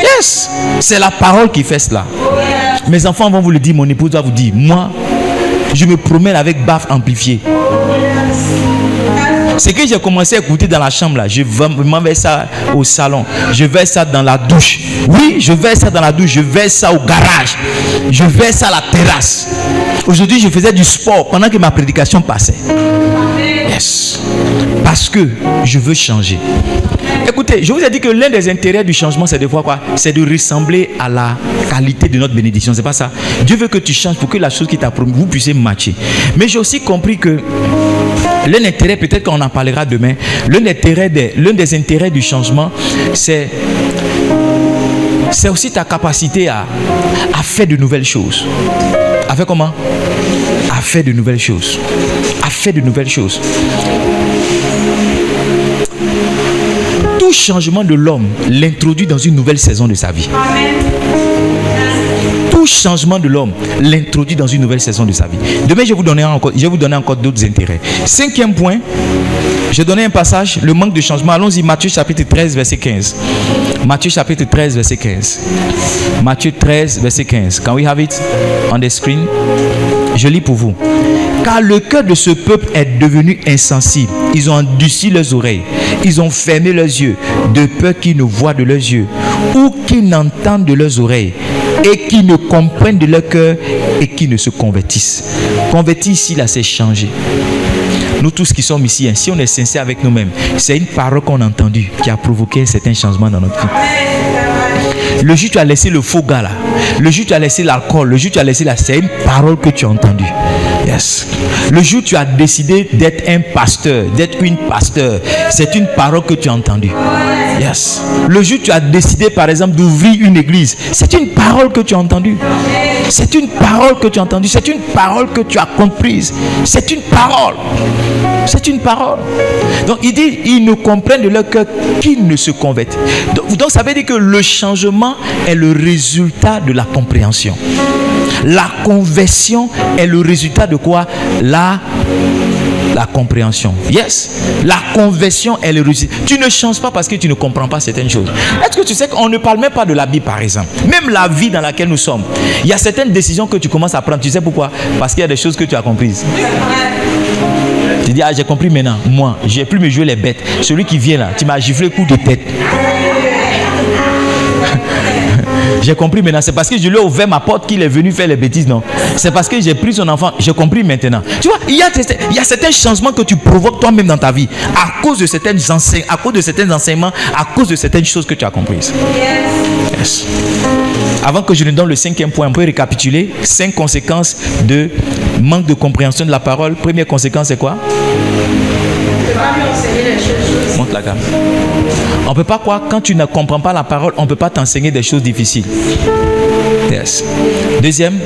Yes, c'est la parole qui fait cela. Mes enfants vont vous le dire, mon épouse doit vous dire, moi, je me promène avec baffe amplifiée. C'est que j'ai commencé à écouter dans la chambre là. Je m'enverse ça au salon. Je verse ça dans la douche. Oui, je verse ça dans la douche. Je verse ça au garage. Je verse ça à la terrasse. Aujourd'hui, je faisais du sport pendant que ma prédication passait. Yes. Parce que je veux changer. Écoutez, je vous ai dit que l'un des intérêts du changement, c'est de voir quoi? C'est de ressembler à la qualité de notre bénédiction. C'est pas ça. Dieu veut que tu changes pour que la chose qui t'a promis, vous puissiez matcher. Mais j'ai aussi compris que l'un intérêt, peut-être qu'on en parlera demain, l'un des intérêts du changement, c'est aussi ta capacité à faire de nouvelles choses. À faire comment? À faire de nouvelles choses. À faire de nouvelles choses. Tout changement de l'homme l'introduit dans une nouvelle saison de sa vie. Amen. Tout changement de l'homme l'introduit dans une nouvelle saison de sa vie. Demain, je vais vous donner encore d'autres intérêts. 5e point, je donnais un passage, le manque de changement. Allons-y, Matthieu chapitre 13, verset 15. Matthieu chapitre 13, verset 15. Matthieu 13, verset 15. Can we have it on the screen? Je lis pour vous. Car le cœur de ce peuple est devenu insensible. Ils ont endurci leurs oreilles. Ils ont fermé leurs yeux, de peur qu'ils ne voient de leurs yeux, ou qu'ils n'entendent de leurs oreilles, et qu'ils ne comprennent de leur cœur, et qu'ils ne se convertissent. Convertir ici, là, c'est changer. Nous tous qui sommes ici, si on est sincère avec nous-mêmes, c'est une parole qu'on a entendue qui a provoqué un certain changement dans notre vie. Le jour où tu as laissé le faux gars là, le jour où tu as laissé l'alcool, le jour où tu as laissé là, c'est une parole que tu as entendue. Yes. Le jour où tu as décidé d'être un pasteur, d'être une pasteur, c'est une parole que tu as entendue. Yes. Le jour où tu as décidé par exemple d'ouvrir une église, c'est une parole que tu as entendue. C'est une parole que tu as entendue. C'est une parole que tu as comprise. C'est une parole. C'est une parole. Donc il dit, ils ne comprennent de leur cœur qu'ils ne se convertent. Donc ça veut dire que le changement est le résultat de la compréhension. La conversion est le résultat de quoi? La compréhension. Yes. La conversion est le résultat. Tu ne changes pas parce que tu ne comprends pas certaines choses. Est-ce que tu sais qu'on ne parle même pas de la Bible par exemple? Même la vie dans laquelle nous sommes. Il y a certaines décisions que tu commences à prendre. Tu sais pourquoi? Parce qu'il y a des choses que tu as comprises. Tu dis, ah, j'ai compris maintenant. Moi, je n'ai plus me jouer les bêtes. Celui qui vient là, tu m'as giflé coup de tête. J'ai compris maintenant. C'est parce que je lui ai ouvert ma porte qu'il est venu faire les bêtises, non? C'est parce que j'ai pris son enfant. J'ai compris maintenant. Tu vois, il y a certains changements que tu provoques toi-même dans ta vie à cause de certains enseignements, à cause de certaines choses que tu as comprises. Yes. Avant que je ne donne le 5e point, on peut récapituler 5 conséquences de manque de compréhension de la parole. Première conséquence, c'est quoi? Montre la gamme. On ne peut pas croire, quand tu ne comprends pas la parole, on ne peut pas t'enseigner des choses difficiles. Yes. Deuxième,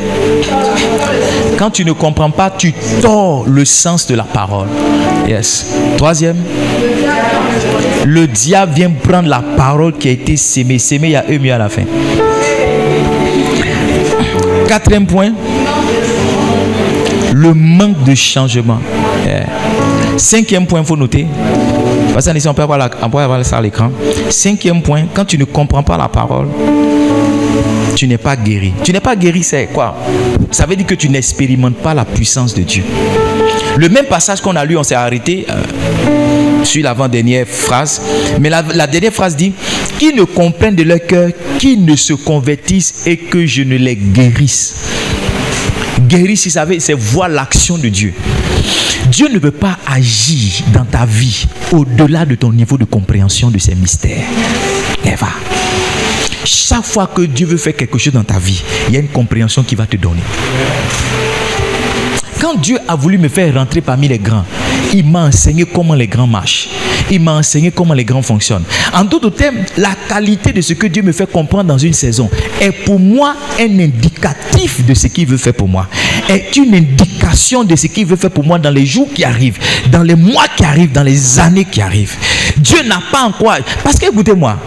quand tu ne comprends pas, tu tords le sens de la parole. Yes. Troisième, le diable vient prendre la parole qui a été sémée. Sémée, il y a mieux à la fin. 4e point, le manque de changement. Yeah. 5e point, il faut noter. Parce qu'on peut avoir ça à l'écran. 5e point, quand tu ne comprends pas la parole, tu n'es pas guéri. Tu n'es pas guéri, c'est quoi? Ça veut dire que tu n'expérimentes pas la puissance de Dieu. Le même passage qu'on a lu, on s'est arrêté sur l'avant-dernière phrase. Mais la dernière phrase dit, qui ne comprennent de leur cœur, qui ne se convertissent et que je ne les guérisse. Guérir, si vous savez, c'est voir l'action de Dieu. Dieu ne peut pas agir dans ta vie au-delà de ton niveau de compréhension de ses mystères. Never. Chaque fois que Dieu veut faire quelque chose dans ta vie, il y a une compréhension qu'il va te donner. Quand Dieu a voulu me faire rentrer parmi les grands, il m'a enseigné comment les grands marchent. Il m'a enseigné comment les grands fonctionnent. En d'autres termes, la qualité de ce que Dieu me fait comprendre dans une saison est pour moi un indicatif de ce qu'il veut faire pour moi. Est une indication de ce qu'il veut faire pour moi dans les jours qui arrivent, dans les mois qui arrivent, dans les années qui arrivent. Dieu n'a pas encore... Parce que, écoutez-moi,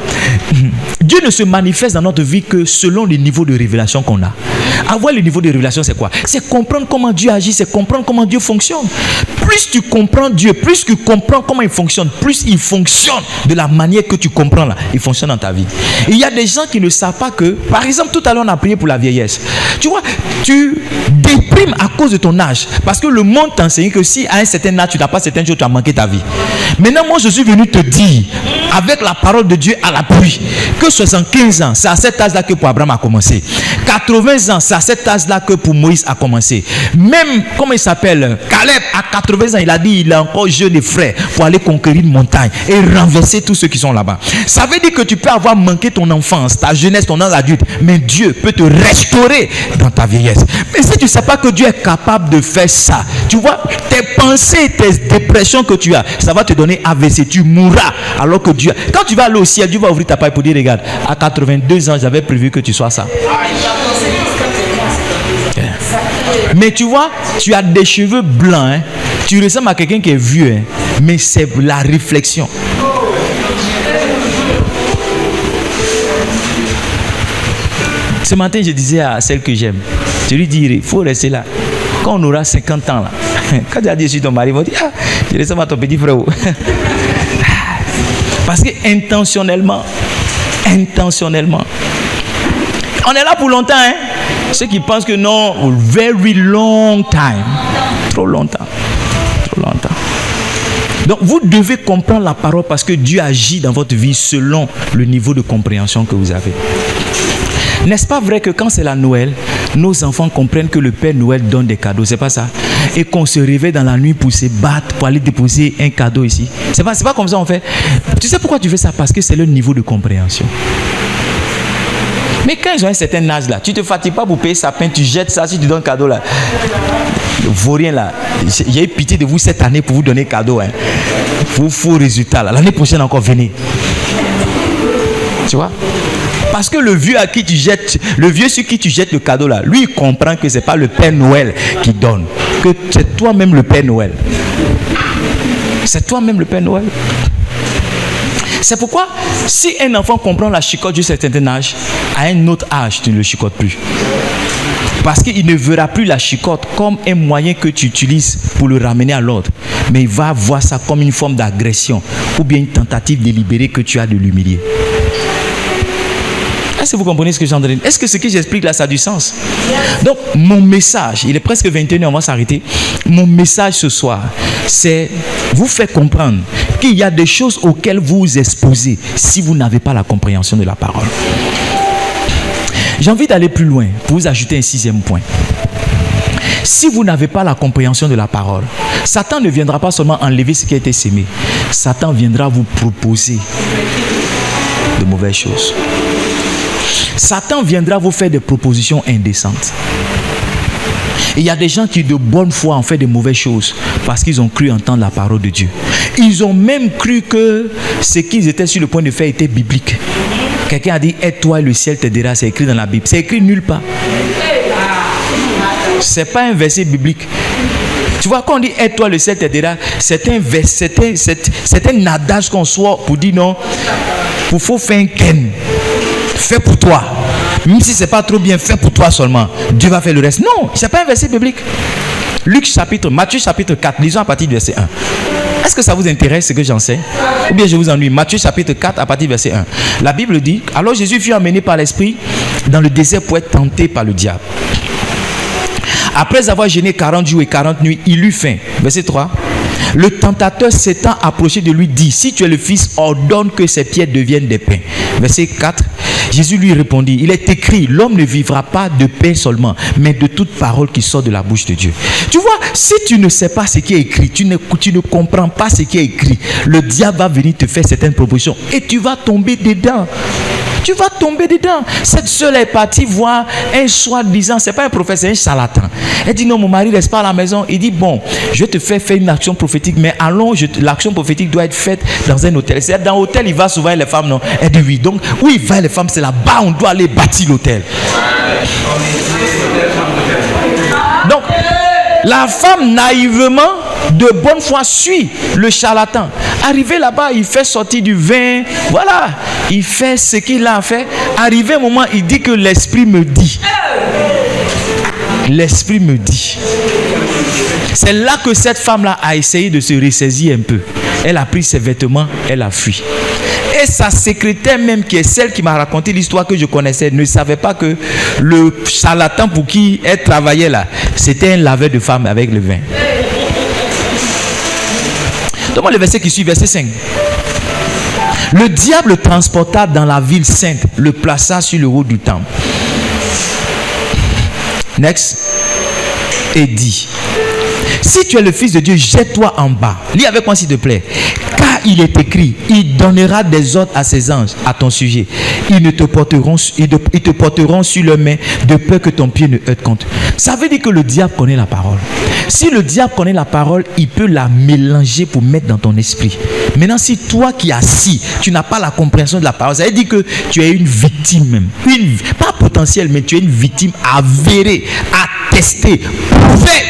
Dieu ne se manifeste dans notre vie que selon le niveau de révélation qu'on a. Avoir le niveau de révélation, c'est quoi? C'est comprendre comment Dieu agit, c'est comprendre comment Dieu fonctionne. Plus tu comprends Dieu, plus tu comprends comment il fonctionne, plus il fonctionne de la manière que tu comprends là, il fonctionne dans ta vie. Et il y a des gens qui ne savent pas que, par exemple, tout à l'heure on a prié pour la vieillesse. Tu vois, tu déprimes à cause de ton âge, parce que le monde t'enseigne que si à un certain âge tu n'as pas certaines choses, tu as manqué ta vie. Maintenant, moi je suis venu te dire, avec la parole de Dieu à l'appui, que 75 ans, c'est à cet âge-là que pour Abraham a commencé. 80 ans, c'est à cet âge-là que pour Moïse a commencé. Même, comment il s'appelle, Caleb, à 80 ans, il a dit, il est encore jeune et frais pour aller conquérir une montagne et renverser tous ceux qui sont là-bas. Ça veut dire que tu peux avoir manqué ton enfance, ta jeunesse, ton âge adulte, mais Dieu peut te restaurer dans ta vieillesse. Mais si tu ne sais pas que Dieu est capable de faire ça, tu vois, tes pensées, tes dépressions que tu as, ça va te donner AVC, tu mourras. Alors que Dieu, quand tu vas aller au ciel, Dieu va ouvrir ta paille pour dire, regarde, à 82 ans, j'avais prévu que tu sois ça. Mais tu vois, tu as des cheveux blancs, hein? Tu ressembles à quelqu'un qui est vieux, hein? Mais c'est la réflexion. Ce matin, je disais à celle que j'aime, je lui dis, il faut rester là. Quand on aura 50 ans là, quand tu as dit je suis ton mari, ils vont dire, ah, je ressemble à ton petit frère. Parce que intentionnellement, on est là pour longtemps, hein? Ceux qui pensent que non, very long time. Trop longtemps. Donc vous devez comprendre la parole parce que Dieu agit dans votre vie selon le niveau de compréhension que vous avez. N'est-ce pas vrai que quand c'est la Noël, nos enfants comprennent que le Père Noël donne des cadeaux, c'est pas ça? Et qu'on se réveille dans la nuit pour se battre, pour aller déposer un cadeau ici. C'est pas comme ça on fait. Tu sais pourquoi tu fais ça? Parce que c'est le niveau de compréhension. Mais quand ils ont un certain âge là, tu te fatigues pas pour payer sapin, tu jettes ça, si tu donnes cadeau là. Vaut rien là. J'ai eu pitié de vous cette année pour vous donner cadeau. Hein. Pour faux résultats là. L'année prochaine encore, venez. Tu vois? Parce que le vieux à qui tu jettes, le vieux sur qui tu jettes le cadeau là, lui il comprend que c'est pas le Père Noël qui donne, que c'est toi-même le Père Noël. C'est toi-même le Père Noël. C'est pourquoi, si un enfant comprend la chicotte d'un certain âge, à un autre âge, tu ne le chicotes plus. Parce qu'il ne verra plus la chicotte comme un moyen que tu utilises pour le ramener à l'ordre. Mais il va voir ça comme une forme d'agression ou bien une tentative délibérée que tu as de l'humilier. Est-ce que vous comprenez ce que j'en donne? Est-ce que ce que j'explique là, ça a du sens? Donc, mon message, il est presque 21h, on va s'arrêter. Mon message ce soir, c'est vous faire comprendre qu'il y a des choses auxquelles vous vous exposez si vous n'avez pas la compréhension de la parole. J'ai envie d'aller plus loin pour vous ajouter un 6e point. Si vous n'avez pas la compréhension de la parole, Satan ne viendra pas seulement enlever ce qui a été sémé. Satan viendra vous proposer de mauvaises choses. Satan viendra vous faire des propositions indécentes. Il y a des gens qui de bonne foi ont fait de mauvaises choses parce qu'ils ont cru entendre la parole de Dieu. Ils ont même cru que ce qu'ils étaient sur le point de faire était biblique. Quelqu'un a dit « Aide-toi et le ciel t'aidera », c'est écrit dans la Bible. C'est écrit nulle part. C'est pas un verset biblique. Tu vois, quand on dit « Aide-toi, le ciel t'aidera », c'est un adage qu'on soit pour dire non, il faut faire un ken. Fais pour toi. Même si c'est pas trop bien, fais pour toi seulement. Dieu va faire le reste. Non, c'est pas un verset biblique. Matthieu chapitre 4, lisons à partir du verset 1. Est-ce que ça vous intéresse ce que j'enseigne? Ou bien je vous ennuie? Matthieu chapitre 4 à partir du verset 1. La Bible dit, alors Jésus fut emmené par l'Esprit dans le désert pour être tenté par le diable. Après avoir jeûné 40 jours et 40 nuits, il eut faim. Verset 3. Le tentateur s'étant approché de lui dit, si tu es le Fils, ordonne que ces pierres deviennent des pains. Verset 4, Jésus lui répondit, il est écrit, l'homme ne vivra pas de pain seulement, mais de toute parole qui sort de la bouche de Dieu. Tu vois, si tu ne sais pas ce qui est écrit, tu ne comprends pas ce qui est écrit, le diable va venir te faire certaines propositions et tu vas tomber dedans. Tu vas tomber dedans. Cette soeur est partie voir un soi-disant, c'est pas un prophète, c'est un charlatan. Elle dit non, mon mari reste pas à la maison. Il dit bon, je vais te faire une action prophétique, mais allons, l'action prophétique doit être faite dans un hôtel. C'est dans l'hôtel, il va souvent les femmes, non? Elle dit oui. Donc, où il va les femmes, c'est là-bas, on doit aller bâtir l'hôtel. Donc, la femme naïvement, de bonne foi, suit le charlatan. Arrivé là-bas, il fait sortir du vin. Voilà, il fait ce qu'il a fait. Arrivé un moment, il dit que l'esprit me dit. L'esprit me dit. C'est là que cette femme-là a essayé de se ressaisir un peu. Elle a pris ses vêtements, elle a fui. Et sa secrétaire même, qui est celle qui m'a raconté l'histoire que je connaissais, ne savait pas que le charlatan pour qui elle travaillait là, c'était un laveur de femmes avec le vin. Donne-moi le verset qui suit, verset 5. Le diable le transporta dans la ville sainte, le plaça sur le haut du temple. Next. Et dit, si tu es le Fils de Dieu, jette-toi en bas. Lis avec moi s'il te plaît. Car il est écrit, il donnera des ordres à ses anges à ton sujet. Ils te porteront sur leurs mains de peur que ton pied ne heurte contre. Ça veut dire que le diable connaît la parole. Si le diable connaît la parole, il peut la mélanger pour mettre dans ton esprit. Maintenant, si toi qui es assis, tu n'as pas la compréhension de la parole, ça veut dire que tu es une victime même. Pas potentielle, mais tu es une victime avérée, attestée, prouvée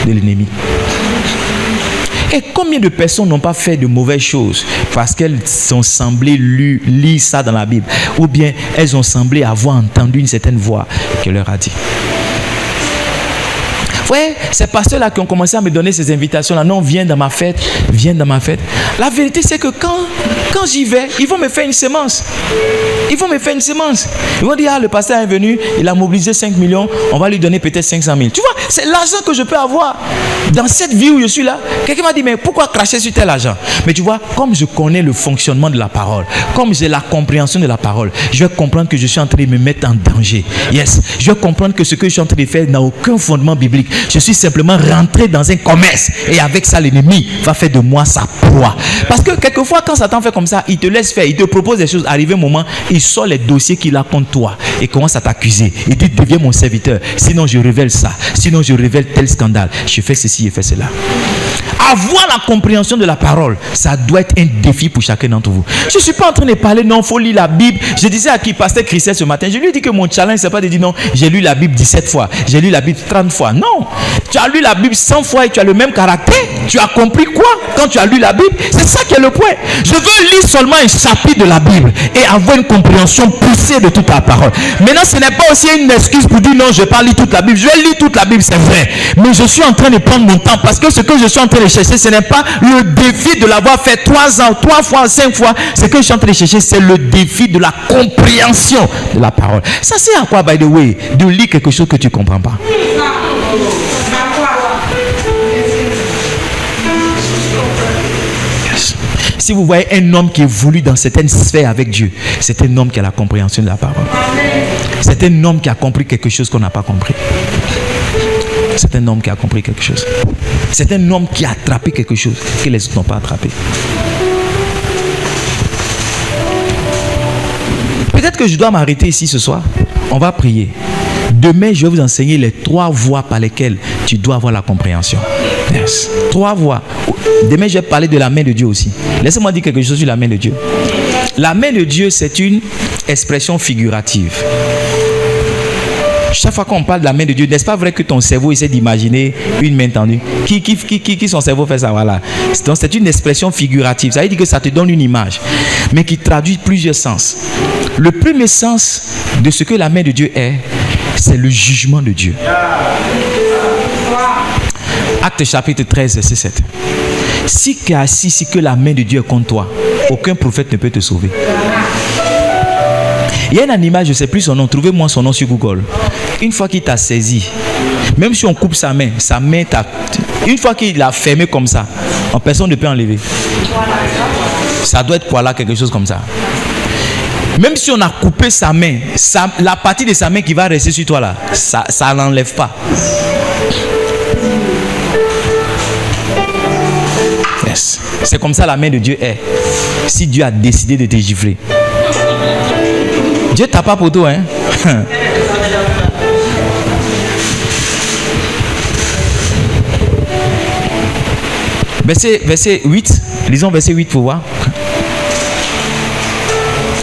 de l'ennemi. Et combien de personnes n'ont pas fait de mauvaises choses parce qu'elles ont semblé lire ça dans la Bible, ou bien elles ont semblé avoir entendu une certaine voix qui leur a dit. Vous voyez, ces pasteurs-là qui ont commencé à me donner ces invitations-là, non, viens dans ma fête, viens dans ma fête. La vérité, c'est que quand j'y vais, ils vont me faire une semence. Ils vont me faire une semence. Ils vont dire, ah, le pasteur est venu, il a mobilisé 5 millions, on va lui donner peut-être 500 000. Tu vois, c'est l'argent que je peux avoir. Dans cette vie où je suis là, quelqu'un m'a dit, mais pourquoi cracher sur tel argent? Mais tu vois, comme je connais le fonctionnement de la parole, comme j'ai la compréhension de la parole, je vais comprendre que je suis en train de me mettre en danger. Yes, je vais comprendre que ce que je suis en train de faire n'a aucun fondement biblique. Je suis simplement rentré dans un commerce et avec ça, l'ennemi va faire de moi sa proie. Parce que quelquefois, quand Satan fait comme ça, il te laisse faire, il te propose des choses. Arrivé un moment, il sort les dossiers qu'il a contre toi et commence à t'accuser. Il dit, deviens mon serviteur. Sinon, je révèle ça. Sinon, je révèle tel scandale. Je fais ceci et fais cela. Avoir la compréhension de la parole, ça doit être un défi pour chacun d'entre vous. Je ne suis pas en train de parler, non, il faut lire la Bible. Je disais à qui, pasteur Christelle ce matin, je lui ai dit que mon challenge, c'est pas de dire non, j'ai lu la Bible 17 fois, j'ai lu la Bible 30 fois. Non, tu as lu la Bible 100 fois et tu as le même caractère. Tu as compris quoi quand tu as lu la Bible? C'est ça qui est le point. Je veux lire seulement un chapitre de la Bible et avoir une compréhension poussée de toute la parole. Maintenant, ce n'est pas aussi une excuse pour dire non, je ne vais pas lire toute la Bible. Je vais lire toute la Bible, c'est vrai. Mais je suis en train de prendre mon temps parce que ce que je suis en train de chercher, ce n'est pas le défi de l'avoir fait 3 ans, 3 fois, 5 fois. Ce que je suis en train de chercher, c'est le défi de la compréhension de la parole. Ça sert à quoi, by the way, de lire quelque chose que tu ne comprends pas? Si vous voyez un homme qui évolue dans certaines sphères avec Dieu, c'est un homme qui a la compréhension de la parole. C'est un homme qui a compris quelque chose qu'on n'a pas compris. C'est un homme qui a compris quelque chose. C'est un homme qui a attrapé quelque chose que les autres n'ont pas attrapé. Peut-être que je dois m'arrêter ici ce soir. On va prier. Demain, je vais vous enseigner les 3 voies par lesquelles tu dois avoir la compréhension. Yes. 3 voies. Demain, je vais parler de la main de Dieu aussi. Laissez-moi dire quelque chose sur la main de Dieu. La main de Dieu, c'est une expression figurative. Chaque fois qu'on parle de la main de Dieu, n'est-ce pas vrai que ton cerveau essaie d'imaginer une main tendue? Qui son cerveau fait ça? Voilà. Donc c'est une expression figurative. Ça veut dire que ça te donne une image, mais qui traduit plusieurs sens. Le premier sens de ce que la main de Dieu est, c'est le jugement de Dieu. Acte chapitre 13, verset 7. Si tu es assis, si que la main de Dieu est contre toi, aucun prophète ne peut te sauver. Il y a un animal, je ne sais plus son nom, trouvez-moi son nom sur Google. Une fois qu'il t'a saisi, même si on coupe sa main Une fois qu'il l'a fermé comme ça, personne ne peut enlever. Ça doit être Kuala, quelque chose comme ça. Même si on a coupé sa main, la partie de sa main qui va rester sur toi là, ça n'enlève pas. Yes. C'est comme ça la main de Dieu est. Si Dieu a décidé de te gifler, Dieu t'a pas pour toi, hein. Verset 8. Lisons verset 8 pour voir.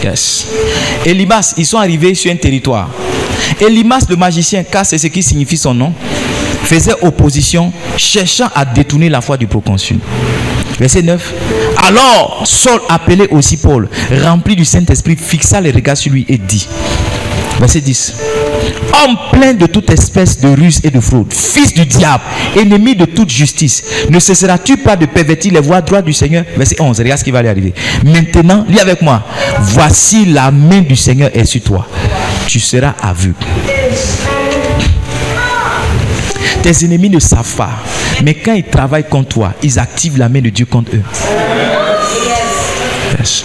Yes. Elimas, ils sont arrivés sur un territoire. Elimas le magicien, car c'est ce qui signifie son nom, faisait opposition, cherchant à détourner la foi du proconsul. Verset 9. Alors Saul, appelé aussi Paul, rempli du Saint-Esprit, fixa les regards sur lui et dit, verset 10, homme plein de toute espèce de ruse et de fraude, fils du diable, ennemi de toute justice, ne cesseras-tu pas de pervertir les voies droites du Seigneur? Verset 11, regarde ce qui va lui arriver. Maintenant, lis avec moi, voici la main du Seigneur est sur toi, tu seras aveugle. Tes ennemis ne savent pas, mais quand ils travaillent contre toi, ils activent la main de Dieu contre eux. Yes.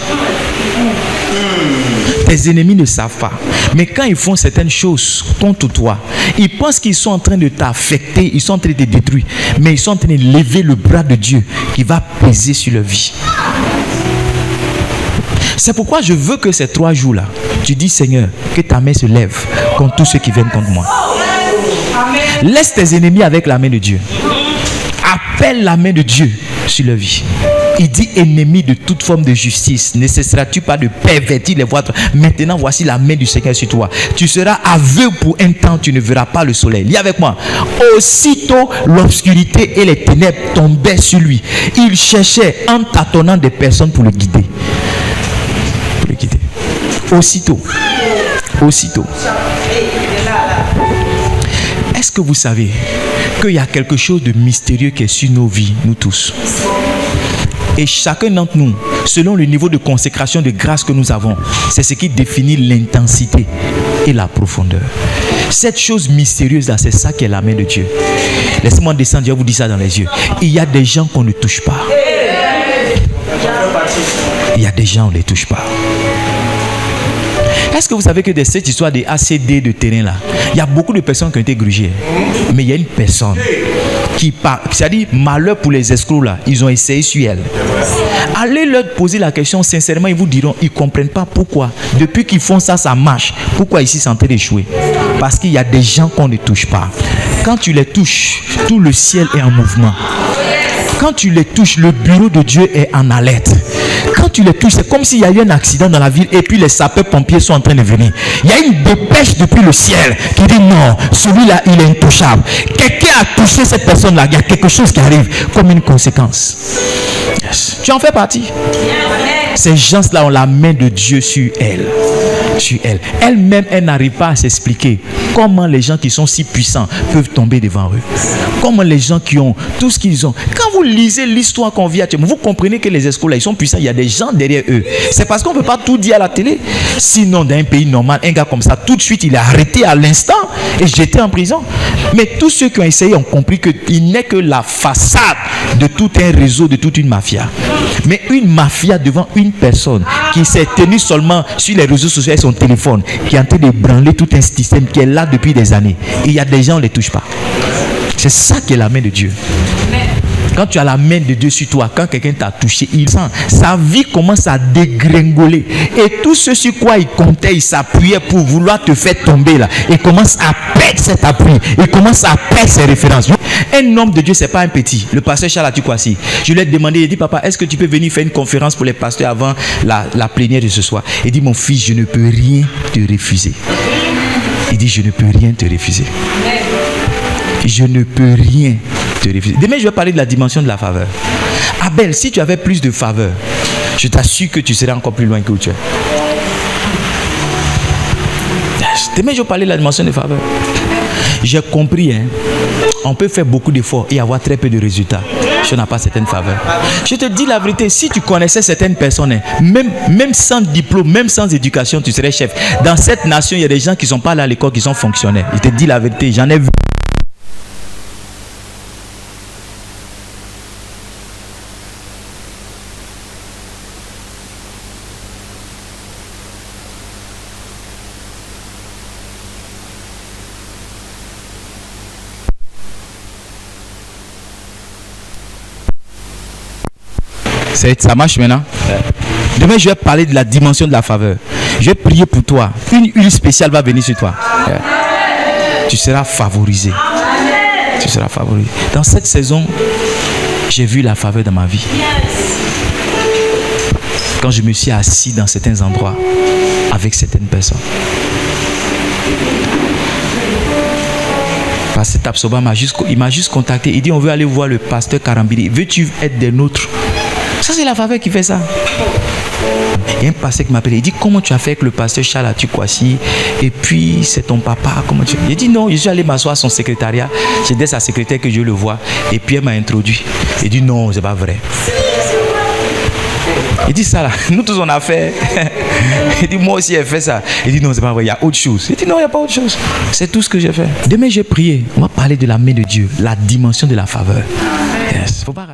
Tes ennemis ne savent pas, mais quand ils font certaines choses contre toi, ils pensent qu'ils sont en train de t'affecter, ils sont en train de te détruire, mais ils sont en train de lever le bras de Dieu qui va peser sur leur vie. C'est pourquoi je veux que ces 3 jours-là, tu dis Seigneur, que ta main se lève contre tous ceux qui viennent contre moi. Laisse tes ennemis avec la main de Dieu. Appelle la main de Dieu sur leur vie. Il dit ennemi de toute forme de justice, ne cesseras-tu pas de pervertir les voies? Maintenant voici la main du Seigneur sur toi. Tu seras aveugle pour un temps, tu ne verras pas le soleil. Lis avec moi. Aussitôt l'obscurité et les ténèbres tombaient sur lui. Il cherchait en tâtonnant des personnes pour le guider. Pour le guider. Aussitôt. Est-ce que vous savez qu'il y a quelque chose de mystérieux qui est sur nos vies, nous tous? Et chacun d'entre nous, selon le niveau de consécration de grâce que nous avons, c'est ce qui définit l'intensité et la profondeur. Cette chose mystérieuse là, c'est ça qui est la main de Dieu. Laissez-moi descendre, Dieu vous dit ça dans les yeux. Il y a des gens qu'on ne touche pas. Il y a des gens, on ne les touche pas. Est-ce que vous savez que de cette histoire des ACD de terrain là, il y a beaucoup de personnes qui ont été grugées, mais il y a une personne qui parle, c'est-à-dire malheur pour les escrocs là, ils ont essayé sur elle. Allez leur poser la question sincèrement, ils vous diront, ils ne comprennent pas pourquoi. Depuis qu'ils font ça, ça marche. Pourquoi ici c'est en train d'échouer? Parce qu'il y a des gens qu'on ne touche pas. Quand tu les touches, tout le ciel est en mouvement. Quand tu les touches, le bureau de Dieu est en alerte. Quand tu les touches, c'est comme s'il y a eu un accident dans la ville et puis les sapeurs-pompiers sont en train de venir. Il y a une dépêche depuis le ciel qui dit non, celui-là, il est intouchable. Quelqu'un a touché cette personne-là, il y a quelque chose qui arrive comme une conséquence. Yes. Tu en fais partie. Ces gens-là ont la main de Dieu sur elle. Sur elle. Elle-même, elle n'arrive pas à s'expliquer comment les gens qui sont si puissants peuvent tomber devant eux. Comment les gens qui ont tout ce qu'ils ont. Quand vous lisez l'histoire qu'on vit actuellement, vous comprenez que les escrocs là, ils sont puissants. Il y a des gens derrière eux. C'est parce qu'on ne peut pas tout dire à la télé. Sinon, dans un pays normal, un gars comme ça, tout de suite, il est arrêté à l'instant et jeté en prison. Mais tous ceux qui ont essayé ont compris qu'il n'est que la façade de tout un réseau, de toute une mafia. Mais une mafia devant une personne qui s'est tenue seulement sur les réseaux sociaux et son téléphone, qui est en train de branler tout un système qui est là depuis des années. Et il y a des gens, on ne les touche pas. C'est ça qui est la main de Dieu. Quand tu as la main de Dieu sur toi, quand quelqu'un t'a touché, il sent, sa vie commence à dégringoler. Et tout ce sur quoi il comptait, il s'appuyait pour vouloir te faire tomber là. Il commence à perdre cet appui. Il commence à perdre ses références. Un homme de Dieu, c'est pas un petit. Le pasteur Charles Atukwasi, je lui ai demandé, il dit, papa, est-ce que tu peux venir faire une conférence pour les pasteurs avant la plénière de ce soir? Il dit, mon fils, je ne peux rien te refuser. Il dit, je ne peux rien te refuser. Je ne peux rien te refuser. Demain, je vais parler de la dimension de la faveur. Abel, si tu avais plus de faveur, je t'assure que tu serais encore plus loin que où tu es. Demain, je vais parler de la dimension de la faveur. J'ai compris, hein. On peut faire beaucoup d'efforts et avoir très peu de résultats si on n'a pas certaines faveurs. Je te dis la vérité, si tu connaissais certaines personnes, même sans diplôme, même sans éducation, tu serais chef. Dans cette nation, il y a des gens qui ne sont pas allés à l'école, qui sont fonctionnaires. Je te dis la vérité, j'en ai vu. Ça marche maintenant. Demain, je vais parler de la dimension de la faveur. Je vais prier pour toi. Une huile spéciale va venir sur toi. Tu seras favorisé. Tu seras favorisé. Dans cette saison, j'ai vu la faveur dans ma vie. Quand je me suis assis dans certains endroits avec certaines personnes. Pasteur Tapsoba il m'a juste contacté. Il dit on veut aller voir le pasteur Karambili. Veux-tu être des nôtres? Ça c'est la faveur qui fait ça. Il y a un pasteur qui m'appelle. Il dit comment tu as fait avec le pasteur Charles Atukwasi? Et puis c'est ton papa. Comment tu... Il dit non, je suis allé m'asseoir à son secrétariat. C'était sa secrétaire que je le vois. Et puis elle m'a introduit. Il dit non, c'est pas vrai. Il dit ça là, nous tous on a fait. Il dit moi aussi j'ai fait ça. Il dit non c'est pas vrai, il y a autre chose. Il dit non il n'y a pas autre chose. C'est tout ce que j'ai fait. Demain j'ai prié. On va parler de la main de Dieu, la dimension de la faveur. Yes. Faut pas rater.